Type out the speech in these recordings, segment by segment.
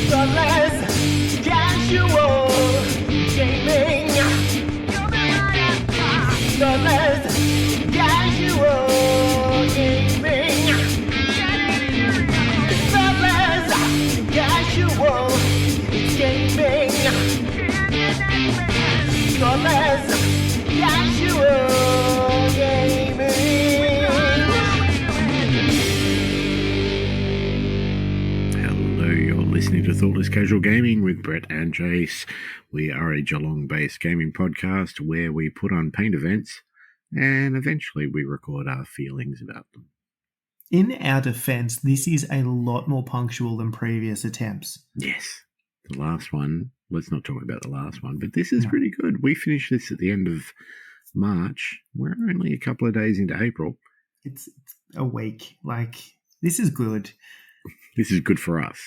Thoughtless, casual gaming. Thoughtless, casual gaming. Thoughtless, casual gaming. Thoughtless, casual gaming. Hello, you're listening to Thoughtless Casual Gaming with Brett and Jace. We are a Geelong-based gaming podcast where we put on paint events and eventually we record our feelings about them. In our defense, this is a lot more punctual than previous attempts. Yes, the last one, let's not talk about the last one, but this is pretty good. We finished this at the end of March. We're only a couple of days into April. It's a week. This is good. This is good for us.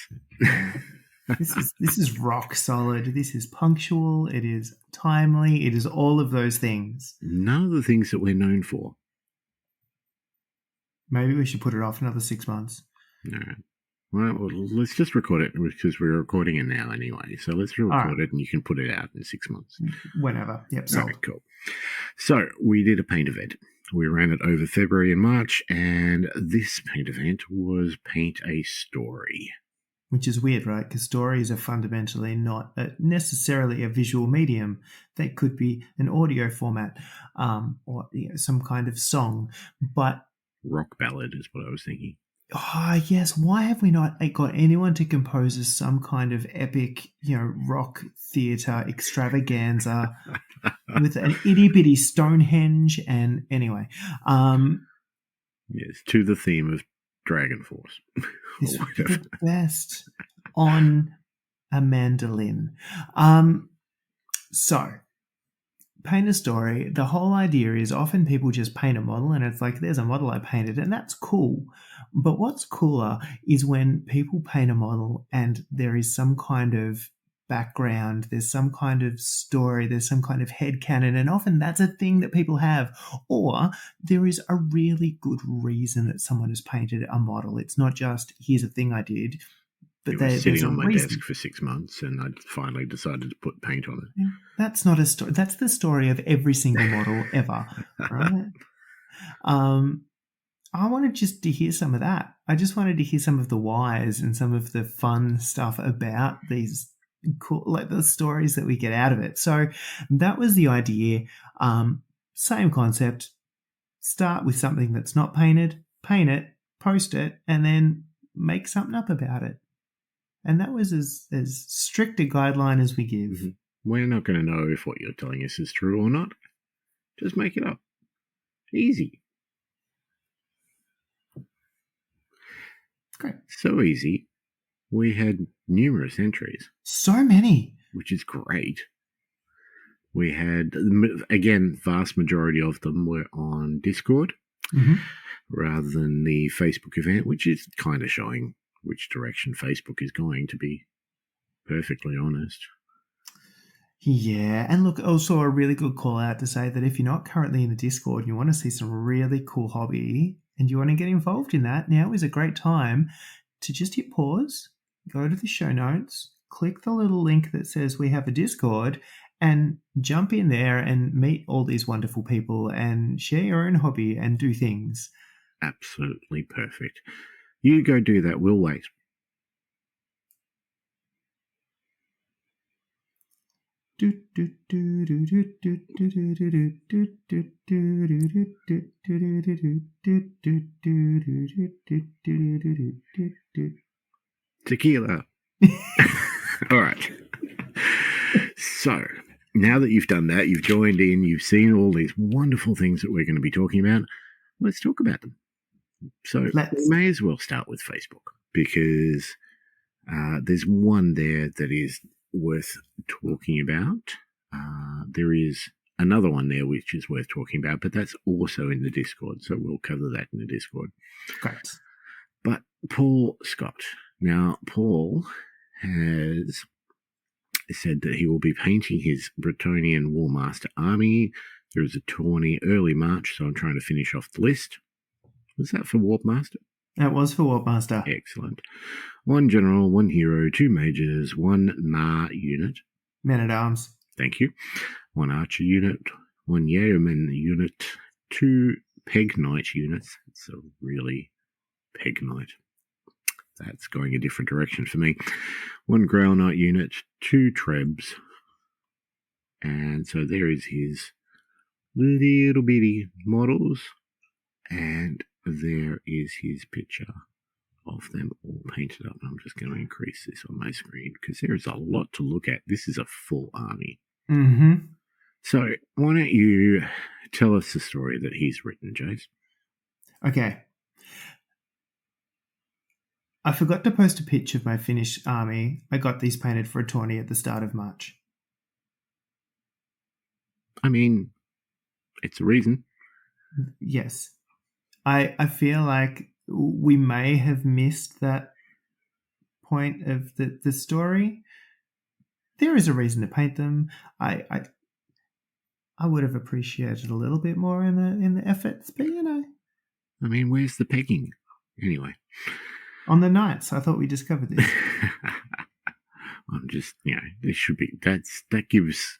This is rock solid. This is punctual. It is timely. It is all of those things. None of the things that we're known for. Maybe we should put it off another 6 months. No. Well, let's just record it because we're recording it now anyway. So let's record it and you can put it out in 6 months. Whenever. Yep, sold. All right, cool. So we did a paint event. We ran it over February and March, and this paint event was Paint a Story. Which is weird, right? Because stories are fundamentally not necessarily a visual medium. They could be an audio format or some kind of song. But rock ballad is what I was thinking. Oh, yes. Why have we not got anyone to compose us some kind of epic, rock theatre extravaganza with an itty-bitty Stonehenge and anyway. Yes, to the theme of Dragon Force. This would be the best on a mandolin. So, paint a story. The whole idea is often people just paint a model and it's like, there's a model I painted and that's cool. But what's cooler is when people paint a model and there is some kind of background, there's some kind of story, there's some kind of headcanon, and often that's a thing that people have. Or there is a really good reason that someone has painted a model. It's not just, here's a thing I did. But it was sitting on my desk for 6 months and I finally decided to put paint on it. Yeah, that's not a story. That's the story of every single model ever, right? I wanted just to hear some of that. I just wanted to hear some of the whys and some of the fun stuff about these cool, the stories that we get out of it. So that was the idea. Same concept. Start with something that's not painted, paint it, post it, and then make something up about it. And that was as strict a guideline as we give. Mm-hmm. We're not going to know if what you're telling us is true or not. Just make it up. Easy. Great. So easy. We had numerous entries. So many. Which is great. We had, again, vast majority of them were on Discord rather than the Facebook event, which is kind of showing which direction Facebook is going, to be perfectly honest. Yeah, and look, also a really good call out to say that if you're not currently in the Discord and you want to see some really cool hobby and you want to get involved in that, now is a great time to just hit pause, go to the show notes, click the little link that says we have a Discord, and jump in there and meet all these wonderful people and share your own hobby and do things. Absolutely perfect. You go do that. We'll wait. Tequila. All right. So, now that you've done that, you've joined in, you've seen all these wonderful things that we're going to be talking about, let's talk about them. So we may as well start with Facebook because there's one there that is worth talking about. There is another one there which is worth talking about, but that's also in the Discord, so we'll cover that in the Discord. Great. But Paul Scott. Now, Paul has said that he will be painting his Bretonian Warmaster army. There is a tourney early March, so I'm trying to finish off the list. Was that for Warp Master? That was for Warmaster. Excellent. 1 general, 1 hero, 2 mages, 1 Ma unit. Men-at-Arms. Thank you. 1 archer unit, 1 yeoman unit, 2 peg knight units. It's a really peg knight. That's going a different direction for me. 1 Grail Knight unit, 2 Trebs. And so there is his little bitty models. And there is his picture of them all painted up. I'm just going to increase this on my screen because there is a lot to look at. This is a full army. Mm-hmm. So why don't you tell us the story that he's written, Jace? Okay. I forgot to post a picture of my finished army. I got these painted for a tourney at the start of March. I mean, it's a reason. Yes. I feel like we may have missed that point of the story. There is a reason to paint them. I would have appreciated a little bit more in the efforts, but you know. I mean, where's the pegging? Anyway. On the knights, I thought we discovered this. I'm just, there should be, that gives...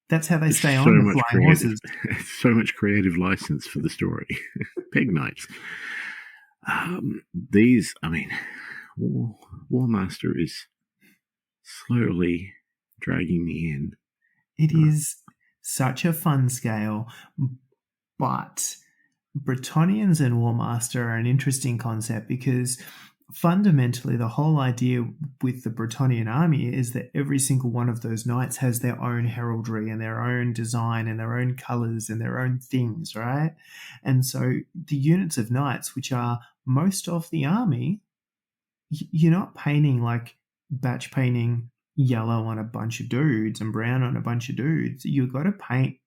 That's how they stay so on the much flying horses. So much creative license for the story. Peg knights. These, I mean, Warmaster is slowly dragging me in. It is such a fun scale, but Bretonnians and Warmaster are an interesting concept because fundamentally the whole idea with the Bretonnian army is that every single one of those knights has their own heraldry and their own design and their own colours and their own things, right? And so the units of knights, which are most of the army, you're not painting like batch painting yellow on a bunch of dudes and brown on a bunch of dudes. You've got to paint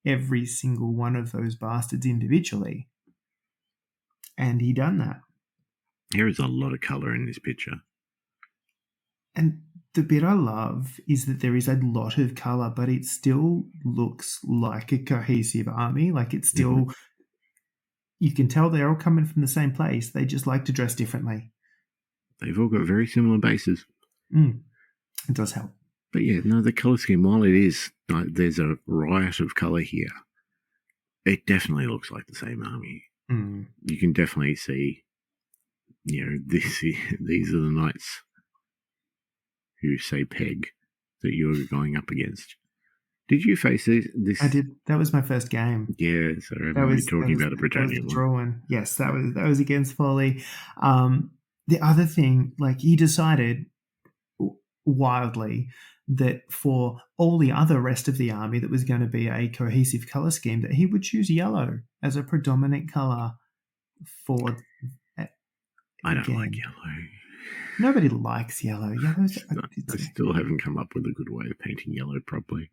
every single one of those bastards individually. And he done that. There is a lot of colour in this picture. And the bit I love is that there is a lot of colour, but it still looks like a cohesive army. Like it's still, you can tell they're all coming from the same place. They just like to dress differently. They've all got very similar bases. It does help. But yeah, no, the colour scheme, while it is, there's a riot of colour here, it definitely looks like the same army. You can definitely see, these are the knights who say peg that you're going up against. Did you face this? I did. That was my first game. Yeah, so I remember you talking about a Bretonnian one. Drawing. Yes, that was against Foley. The other thing, like he decided wildly that for all the other rest of the army that was going to be a cohesive colour scheme, that he would choose yellow as a predominant colour for... I don't like yellow. Nobody likes yellow. Yellow's... I still haven't come up with a good way of painting yellow properly.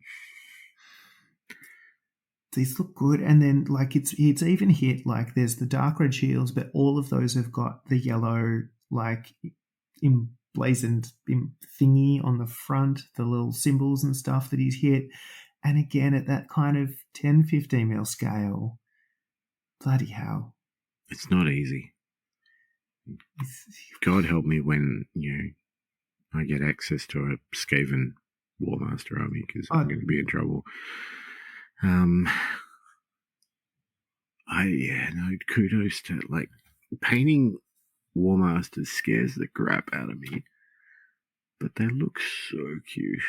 These look good, and then like it's even hit like there's the dark red shields, but all of those have got the yellow like emblazoned thingy on the front, the little symbols and stuff that he's hit, and again at that kind of 10-15 mil scale. Bloody hell! It's not easy. God help me when I get access to a Skaven Warmaster army because I'm going to be in trouble. Kudos to like painting Warmasters scares the crap out of me, but they look so cute.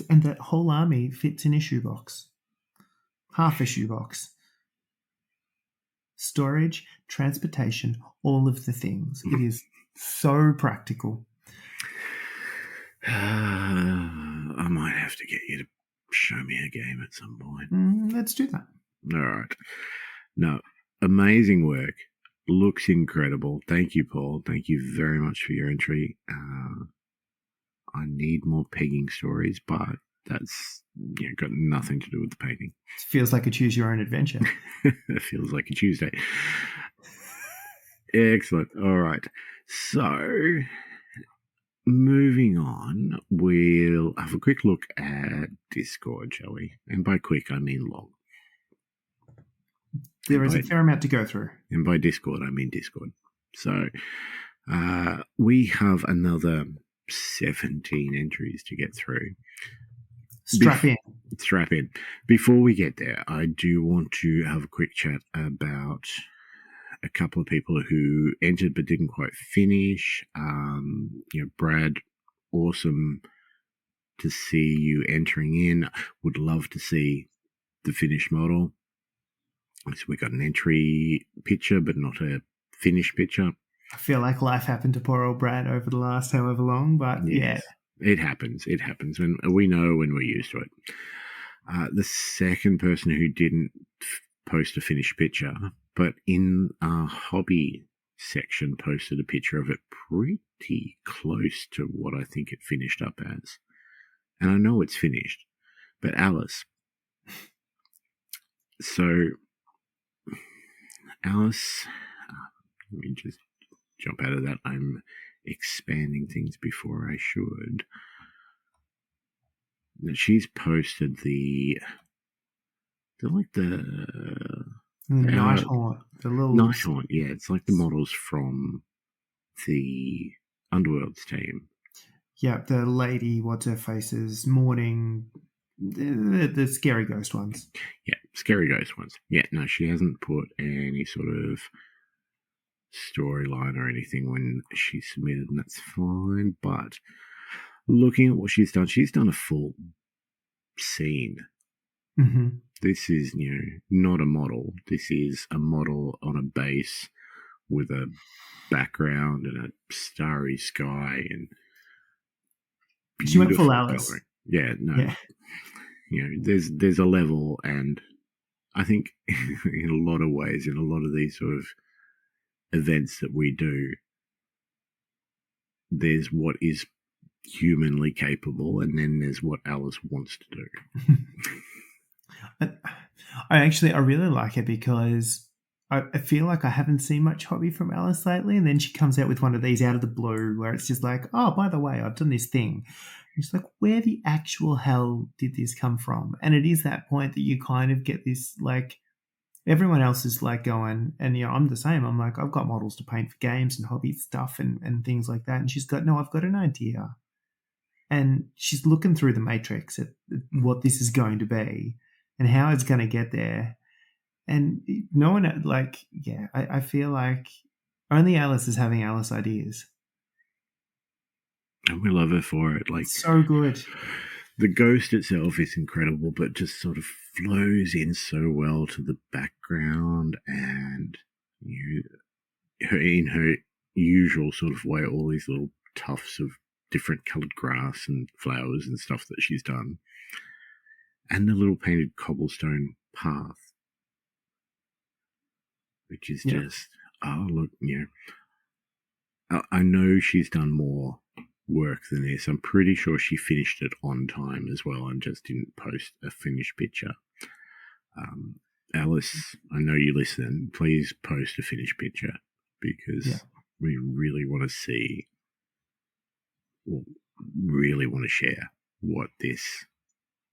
And that whole army fits in a shoebox, half a shoebox. Storage, transportation, all of the things. It is so practical. I might have to get you to show me a game at some point. Let's do that. All right. No, amazing work. Looks incredible. Thank you, Paul. Thank you very much for your entry. I need more pegging stories, but that's got nothing to do with the painting. It feels like a choose your own adventure. It feels like a Tuesday. Excellent. All right. So, moving on, we'll have a quick look at Discord, shall we? And by quick, I mean long. There is a fair amount to go through. And by Discord, I mean Discord. So we have another 17 entries to get through. Strap in. Strap in. Before we get there, I do want to have a quick chat about a couple of people who entered but didn't quite finish. Brad, awesome to see you entering in. Would love to see the finished model. So we got an entry picture, but not a finished picture. I feel like life happened to poor old Brad over the last however long, but yes. It happens. It happens, and we know when we're used to it. The second person who didn't post a finished picture, but in our hobby section posted a picture of it pretty close to what I think it finished up as. And I know it's finished, but Alice. So, Alice, let me just jump out of that. I'm expanding things before I should. She's posted the Nighthawk. The little Nighthawk, yeah. It's like the models from the Underworld's team. Yeah, the lady, what's her face's morning, the scary ghost ones. Yeah, scary ghost ones. Yeah, no, she hasn't put any sort of storyline or anything when she submitted, and that's fine. But looking at what she's done a full scene. Mm-hmm. This is, not a model. This is a model on a base with a background and a starry sky and she went full Alice. Coloring. Yeah, no. Yeah. There's a level, and I think in a lot of ways, in a lot of these sort of events that we do, there's what is humanly capable, and then there's what Alice wants to do. I really like it because I feel like I haven't seen much hobby from Alice lately, and then she comes out with one of these out of the blue where it's just like, oh, by the way, I've done this thing. And she's like, where the actual hell did this come from? And it is that point that you kind of get this, like, everyone else is like going, and I'm the same. I'm like, I've got models to paint for games and hobby stuff and things like that. And she's got, no, I've got an idea. And she's looking through the matrix at what this is going to be and how it's going to get there. And no one, I feel like only Alice is having Alice ideas. And we love her for it. Like, so good. The ghost itself is incredible, but just sort of flows in so well to the background, and in her usual sort of way, all these little tufts of different coloured grass and flowers and stuff that she's done, and the little painted cobblestone path, which is just, oh, look, I know she's done more work than this. I'm pretty sure she finished it on time as well and just didn't post a finished picture. Alice, I know you listen. Please post a finished picture, because we really want to see, really want to share what this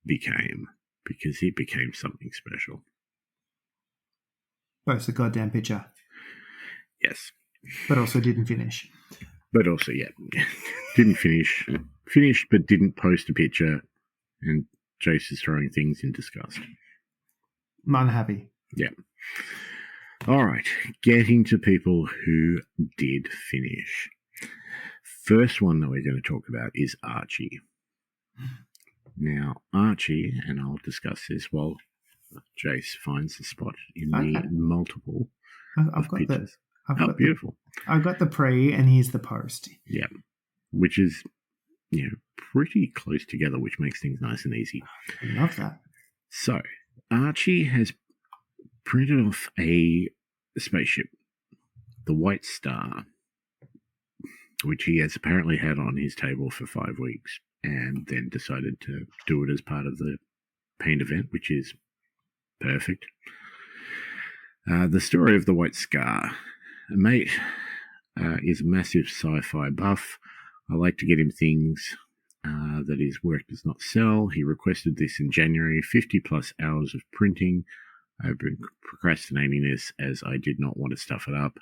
became, because it became something special. Post a goddamn picture. Yes. But also didn't finish. But also, didn't finish. Finished, but didn't post a picture. And Jace is throwing things in disgust. I'm unhappy. Yeah. All right. Getting to people who did finish. First one that we're going to talk about is Archie. Now, Archie, and I'll discuss this while Jace finds the spot in the multiple I've got pictures. Beautiful. I've got the pre, and here's the post. Yeah, which is, pretty close together, which makes things nice and easy. I love that. So, Archie has printed off a spaceship, the White Star, which he has apparently had on his table for 5 weeks, and then decided to do it as part of the paint event, which is perfect. The story of the White Scar. A mate is a massive sci-fi buff. I like to get him things that his work does not sell. He requested this in January, 50 plus hours of printing. I've been procrastinating this as I did not want to stuff it up.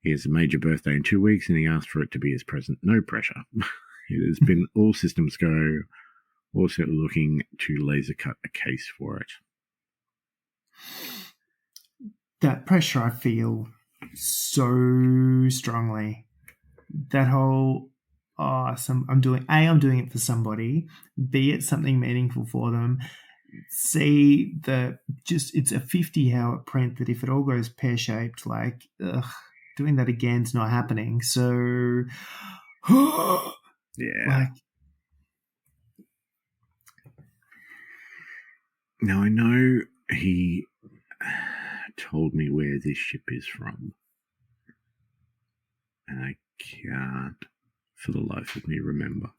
He has a major birthday in 2 weeks, and he asked for it to be his present. No pressure. It has been all systems go. Also looking to laser cut a case for it. That pressure I feel so strongly. That whole I'm doing it for somebody. B, it's something meaningful for them. C, it's a 50 hour print that if it all goes pear shaped, like doing that again's not happening. So yeah. Like, now I know he told me where this ship is from, and I can't for the life of me remember.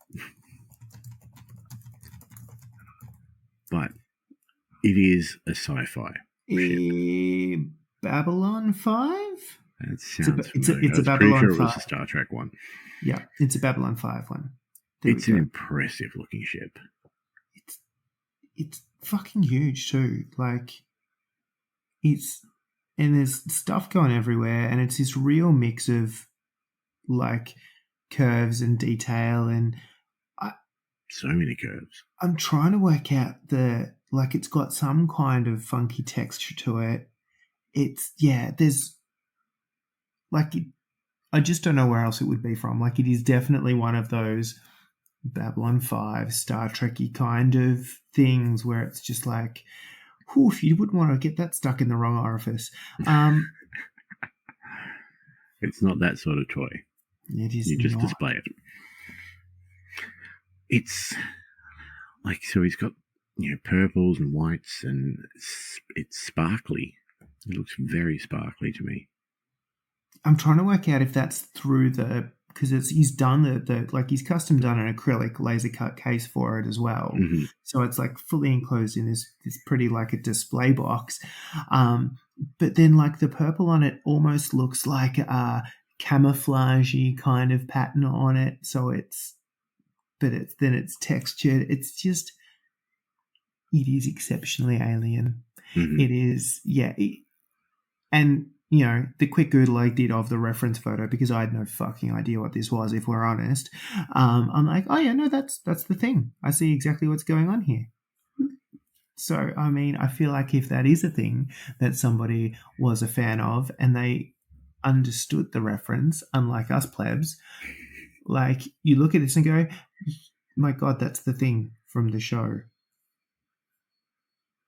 But it is a sci-fi ship. Babylon 5? That sounds it's a familiar. I was Babylon pretty sure it 5. was a Star Trek one. Yeah, it's a Babylon 5 one. It's an impressive looking ship. It's fucking huge too. Like, and there's stuff going everywhere, and it's this real mix of like curves and detail, and so many curves. I'm trying to work out it's got some kind of funky texture to it. There's I just don't know where else it would be from. Like, it is definitely one of those Babylon 5 Star Trek-y kind of things where it's just like, whoof, you wouldn't want to get that stuck in the wrong orifice. It's not that sort of toy. It is. You just not. display it. It's like, so he's got, purples and whites, and it's sparkly. It looks very sparkly to me. I'm trying to work out if that's through because he's done he's custom done an acrylic laser cut case for it as well. Mm-hmm. So it's like fully enclosed in this pretty like a display box. But then like the purple on it almost looks like a camouflagey kind of pattern on it. So it's textured. It's just, it is exceptionally alien. Mm-hmm. It is, and the quick Google I did of the reference photo, because I had no fucking idea what this was, if we're honest. I'm like, oh yeah, no, that's the thing. I see exactly what's going on here. So, I mean, I feel like if that is a thing that somebody was a fan of and they understood the reference, unlike us plebs, like, you look at this and go, my God, that's the thing from the show.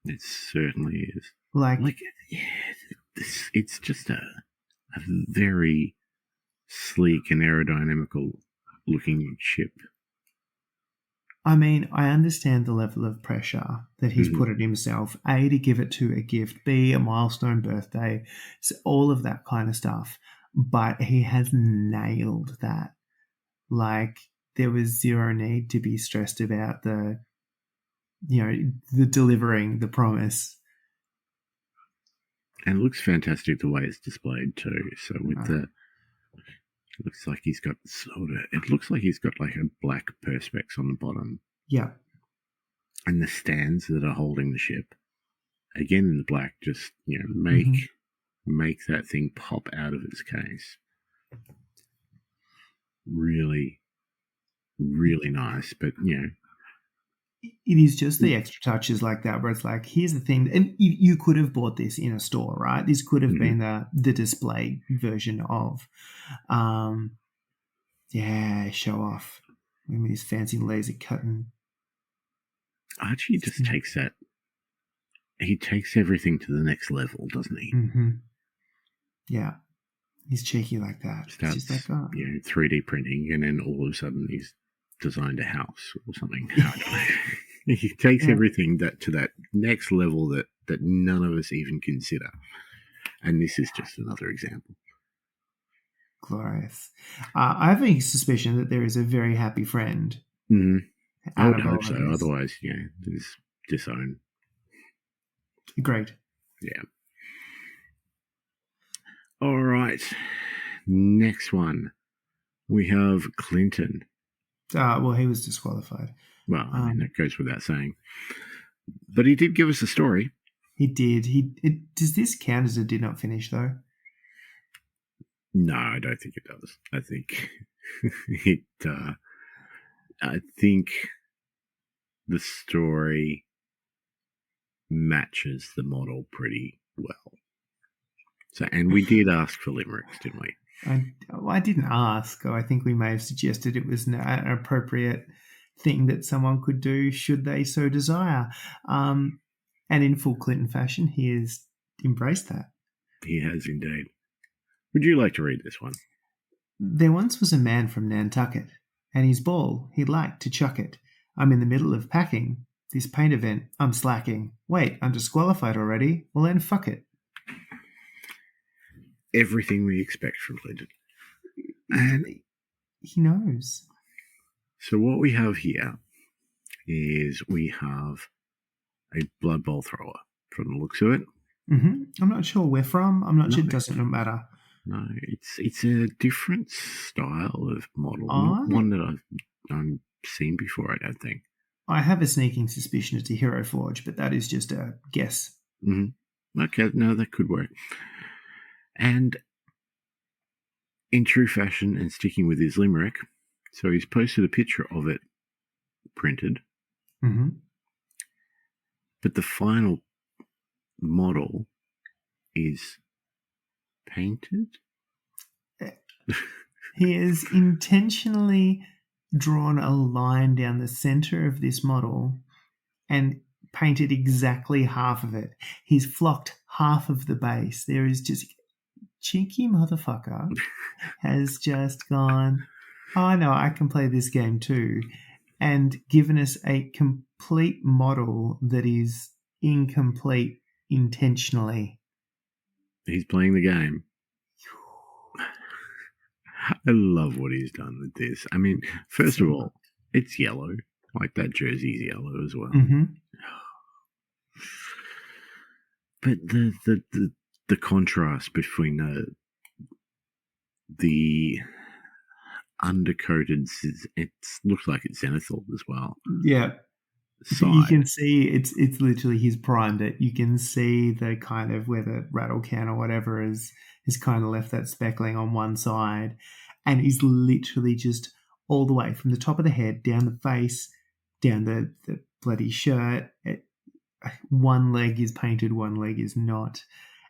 It certainly is. Like yeah, it's just a very sleek and aerodynamical looking ship. I mean, I understand the level of pressure that he's put on himself. A, to give it to a gift. B, a milestone birthday. So all of that kind of stuff. But he has nailed that. Like, there was zero need to be stressed about the delivering the promise. And it looks fantastic the way it's displayed too. So with it looks like he's got like a black perspex on the bottom. Yeah. And the stands that are holding the ship, again in the black, just, make that thing pop out of its case. Really, really nice. But, it is just the extra touches like that where it's like, here's the thing. And you could have bought this in a store, right? This could have been the display version of, show off. I mean, this fancy laser cutting. Archie just takes that. He takes everything to the next level, doesn't he? Mm-hmm. Yeah. He's cheeky like that. Starts, like, 3D printing, and then all of a sudden he's designed a house or something. I don't know. He takes everything to that next level that none of us even consider. And this is just another example. Glorious. I have a suspicion that there is a very happy friend. Mm-hmm. I would hope so. Otherwise, there's disown. Great. Yeah. All right. Next one. We have Clinton. Well, he was disqualified. Well, I mean, that goes without saying. But he did give us a story. He did. Does this count as a did not finish, though? No, I don't think it does. I think it. I think the story matches the model pretty well. So, and we did ask for limericks, didn't we? I didn't ask. I think we may have suggested it was an appropriate thing that someone could do should they so desire. And in full Clinton fashion, he has embraced that. He has indeed. Would you like to read this one? There once was a man from Nantucket, and his ball, he liked to chuck it. I'm in the middle of packing. This paint event, I'm slacking. Wait, I'm disqualified already? Well then, fuck it. Everything we expect from Clinton. And he knows. So what we have here is we have a Blood Bowl thrower from the looks of it. Mm-hmm. I'm not sure where from. I'm not sure. It doesn't matter. No, it's a different style of model, not one that I've seen before, I don't think. I have a sneaking suspicion it's a Hero Forge, but that is just a guess. Mm-hmm. Okay, no, that could work. And in true fashion and sticking with his limerick, so he's posted a picture of it printed. Mm-hmm. But the final model is painted. He has intentionally drawn a line down the center of this model and painted exactly half of it. He's flocked half of the base. There is just cheeky motherfucker has just gone, oh no, I can play this game too, and given us a complete model that is incomplete intentionally. He's playing the game. I love what he's done with this. I mean, first of all, it's yellow. Like that jersey's yellow as well. Mm-hmm. But the contrast between the undercoated, it looks like it's zenithal as well. Yeah. Side. You can see it's literally he's primed it. You can see the kind of where the rattle can or whatever is kind of left that speckling on one side, and he's literally just all the way from the top of the head down the face, down the bloody shirt. One leg is painted, one leg is not,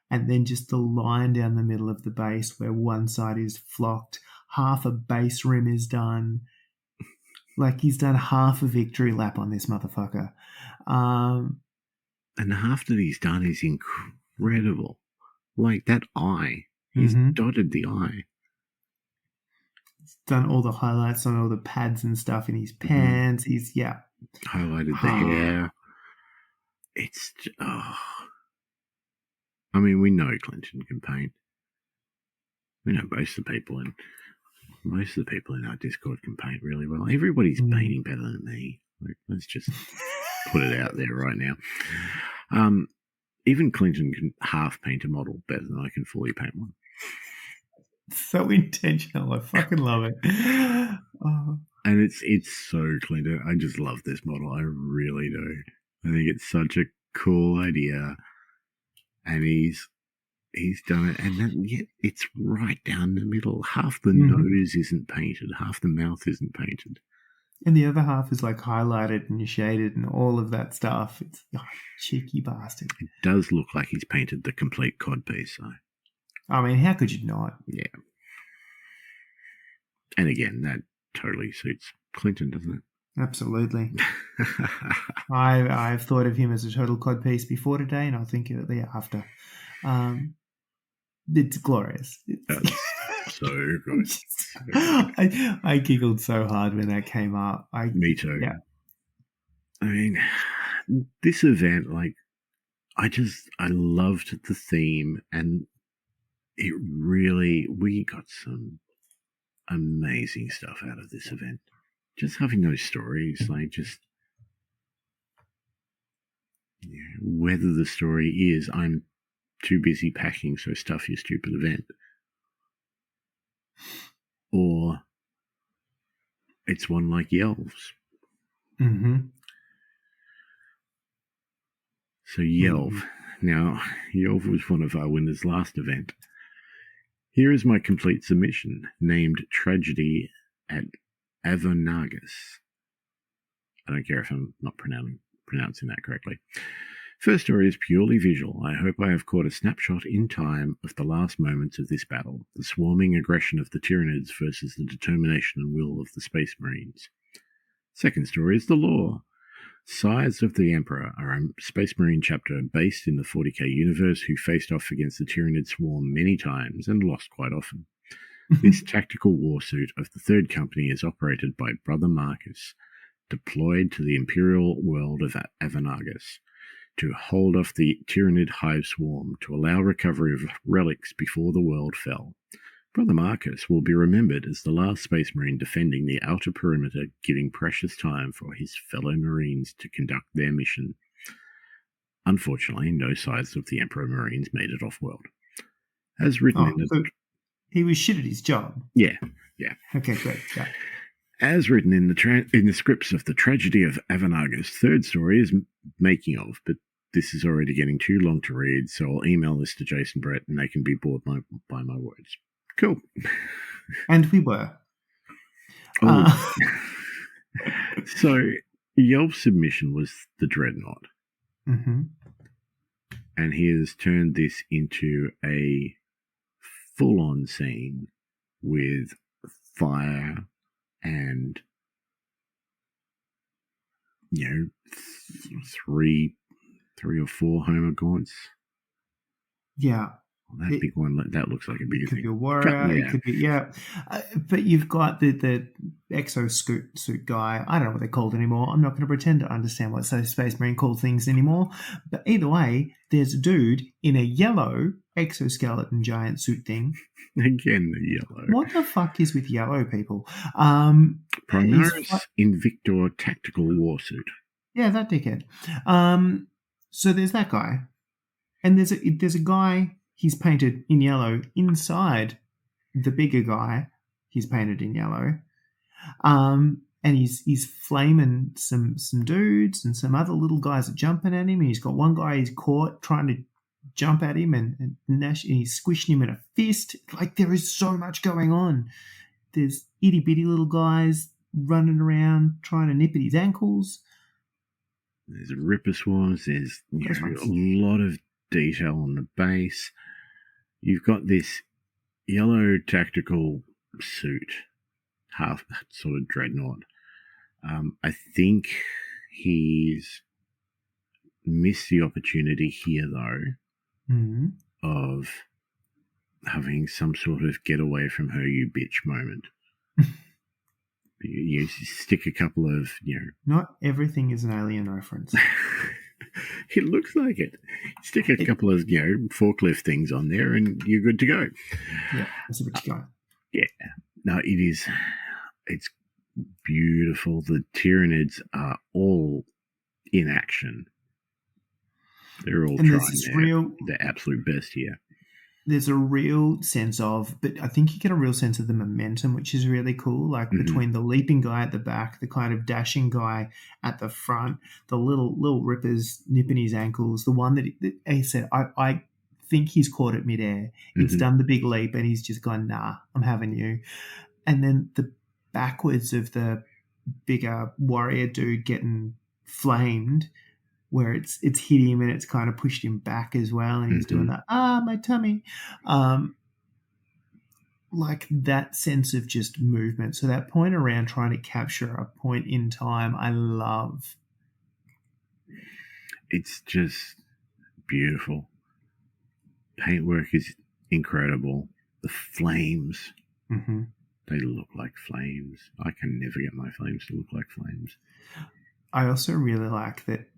and then just the line down the middle of the base where one side is flocked, half a base rim is done. Like he's done half a victory lap on this motherfucker. And half that he's done is incredible. Like that eye. He's dotted the eye. He's done all the highlights on all the pads and stuff in his pants. He's, highlighted the hair. It's, I mean, we know Clinton can paint. We know most of the people in our Discord can paint really well. Everybody's painting better than me. Like, let's just put it out there right now. Even Clinton can half paint a model better than I can fully paint one. So intentional. I fucking love it. Oh. And it's so Clinton. I just love this model. I really do. I think it's such a cool idea. And he's done it, and yet it's right down the middle. Half the nose isn't painted, half the mouth isn't painted. And the other half is like highlighted and shaded and all of that stuff. It's cheeky bastard. It does look like he's painted the complete codpiece, though. I mean, how could you not? Yeah. And again, that totally suits Clinton, doesn't it? Absolutely. I've thought of him as a total codpiece before today, and I'll think of it after. It's glorious. That's so good. I giggled so hard when that came up. Me too. Yeah. I mean, this event, like, I loved the theme, and we got some amazing stuff out of this event. Just having those stories, like, just whether the story is, I'm too busy packing, so stuff your stupid event, or it's one like Yelves. So Yelv, now Yelv was one of our winners last event. Here is my complete submission, named Tragedy at Avanagas. I don't care if I'm not pronouncing that correctly. First story is purely visual. I hope I have caught a snapshot in time of the last moments of this battle, the swarming aggression of the Tyranids versus the determination and will of the Space Marines. Second story is the lore. Scythes of the Emperor are a Space Marine chapter based in the 40k universe who faced off against the Tyranid swarm many times and lost quite often. This tactical warsuit of the Third Company is operated by Brother Marcus, deployed to the Imperial world of Avanagas to hold off the Tyranid hive swarm to allow recovery of relics before the world fell. Brother Marcus will be remembered as the last Space Marine defending the outer perimeter, giving precious time for his fellow Marines to conduct their mission. Unfortunately, no Scythes of the Emperor Marines made it off-world. As written in the... So he was shit at his job. Yeah. Okay, great. Yeah. As written in the scripts of the Tragedy of Avanagas, third story is making of, but this is already getting too long to read, so I'll email this to Jason Brett and they can be bored by my words. Cool. And we were. So, Yelp's submission was the Dreadnought. Mm-hmm. And he has turned this into a full-on scene with fire and, three or four Homer gaunts. Yeah. Well, that big one, that looks like a bigger thing. It could be a warrior. Yeah. It could be, but you've got the exosuit guy. I don't know what they're called anymore. I'm not going to pretend to understand what Space Marine called things anymore. But either way, there's a dude in a yellow exoskeleton giant suit thing. Again, the yellow. What the fuck is with yellow people? Primaris Invictor Tactical Warsuit. Yeah, that dickhead. So there's that guy. And there's a guy, he's painted in yellow inside the bigger guy. He's painted in yellow. And he's flaming some dudes and some other little guys are jumping at him. And he's got one guy he's caught trying to jump at him and he's squishing him in a fist. Like, there is so much going on. There's itty bitty little guys running around trying to nip at his ankles. There's Ripper Swarms. There's a lot of detail on the base. You've got this yellow tactical suit, half sort of dreadnought. I think he's missed the opportunity here, though, of having some sort of get away from her, you bitch moment. You stick a couple of, Not everything is an Alien reference. It looks like it. Stick a couple of, forklift things on there and you're good to go. Yeah, that's what you got. Yeah. No, it's beautiful. The Tyranids are all in action. They're all trying their absolute best here. There's a real sense of, but I think you get a real sense of the momentum, which is really cool. Like between the leaping guy at the back, the kind of dashing guy at the front, the little rippers nipping his ankles, the one that he said, I think he's caught it midair. It's done the big leap and he's just gone, nah, I'm having you. And then the backwards of the bigger warrior dude getting flamed, where it's hit him and it's kind of pushed him back as well, and he's doing that, my tummy. Like that sense of just movement. So that point around trying to capture a point in time, I love. It's just beautiful. Paintwork is incredible. The flames, they look like flames. I can never get my flames to look like flames. I also really like that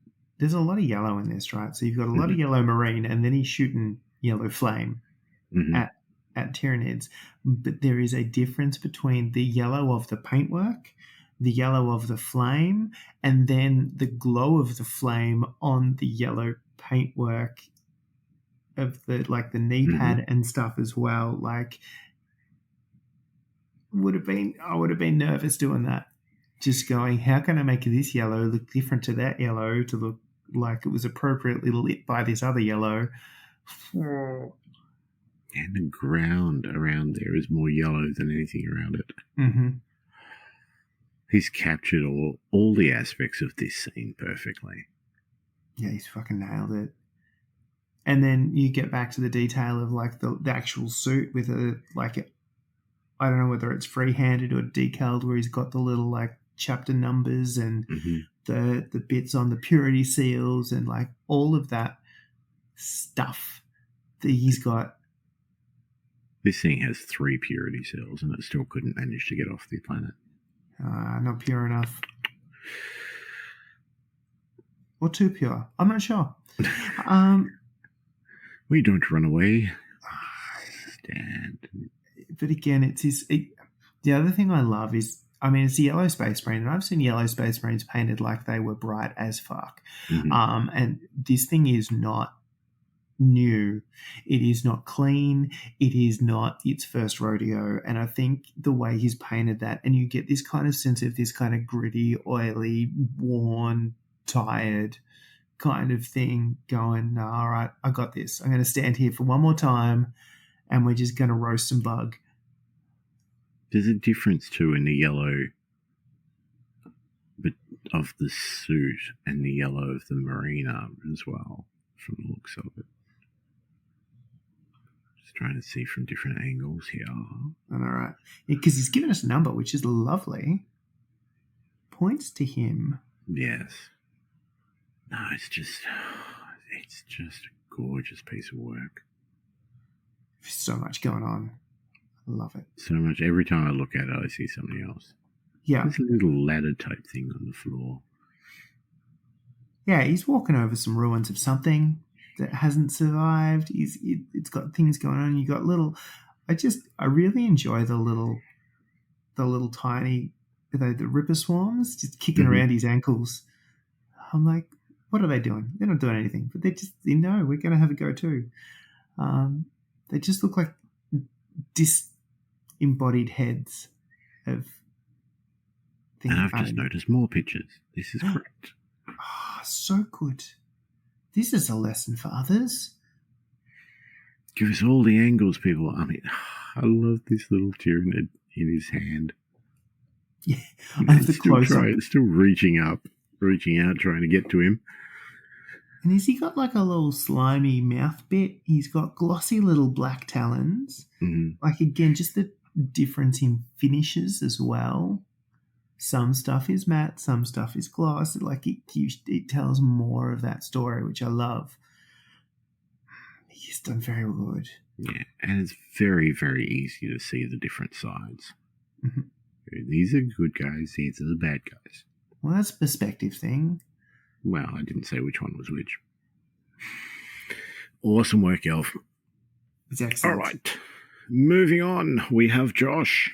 there's a lot of yellow in this, right? So you've got a lot of yellow marine, and then he's shooting yellow flame at Tyranids. But there is a difference between the yellow of the paintwork, the yellow of the flame, and then the glow of the flame on the yellow paintwork of the knee pad and stuff as well. Like, I would have been nervous doing that. Just going, how can I make this yellow look different to that yellow to look like it was appropriately lit by this other yellow? And the ground around there is more yellow than anything around it. Mm-hmm. He's captured all the aspects of this scene perfectly. Yeah, he's fucking nailed it. And then you get back to the detail of like the actual suit with I don't know whether it's free-handed or decaled, where he's got the little like chapter numbers and the bits on the purity seals and like all of that stuff that he's got. This thing has 3 purity cells and it still couldn't manage to get off the planet. Not pure enough. Or too pure. I'm not sure. We don't run away. Stand. But again, the other thing I love is, I mean, it's a yellow Space Marine, and I've seen yellow Space Marines painted like they were bright as fuck. Mm-hmm. And this thing is not new. It is not clean. It is not its first rodeo. And I think the way he's painted that, and you get this kind of sense of this kind of gritty, oily, worn, tired kind of thing going, no, all right, I got this. I'm going to stand here for one more time and we're just going to roast some bug. There's a difference too in the yellow of the suit and the yellow of the marine armor as well, from the looks of it. Just trying to see from different angles here. All right. Because he's given us a number, which is lovely. Points to him. Yes. No, it's just a gorgeous piece of work. So much going on. I love it. So much. Every time I look at it, I see something else. Yeah. There's a little ladder type thing on the floor. Yeah, he's walking over some ruins of something that hasn't survived. It's got things going on. You got little. I really enjoy the little tiny, the ripper swarms just kicking around his ankles. I'm like, what are they doing? They're not doing anything, but they know we're going to have a go too. They just look like disembodied heads of things. And I've just noticed more pictures. This is great. Oh, so good. This is a lesson for others. Give us all the angles, people. I mean, I love this little Tyranid in his hand. Yeah, I have the close-up. Still reaching out, trying to get to him. And has he got like a little slimy mouth bit? He's got glossy little black talons. Mm-hmm. Like, again, just the difference in finishes as well. Some stuff is matte, some stuff is gloss. Like, it tells more of that story, which I love. He's done very good. Yeah, and it's very, very easy to see the different sides. Mm-hmm. These are good guys, these are the bad guys. Well, that's a perspective thing. Well, I didn't say which one was which. Awesome work, Elf. It's excellent. All right. Moving on, we have Josh.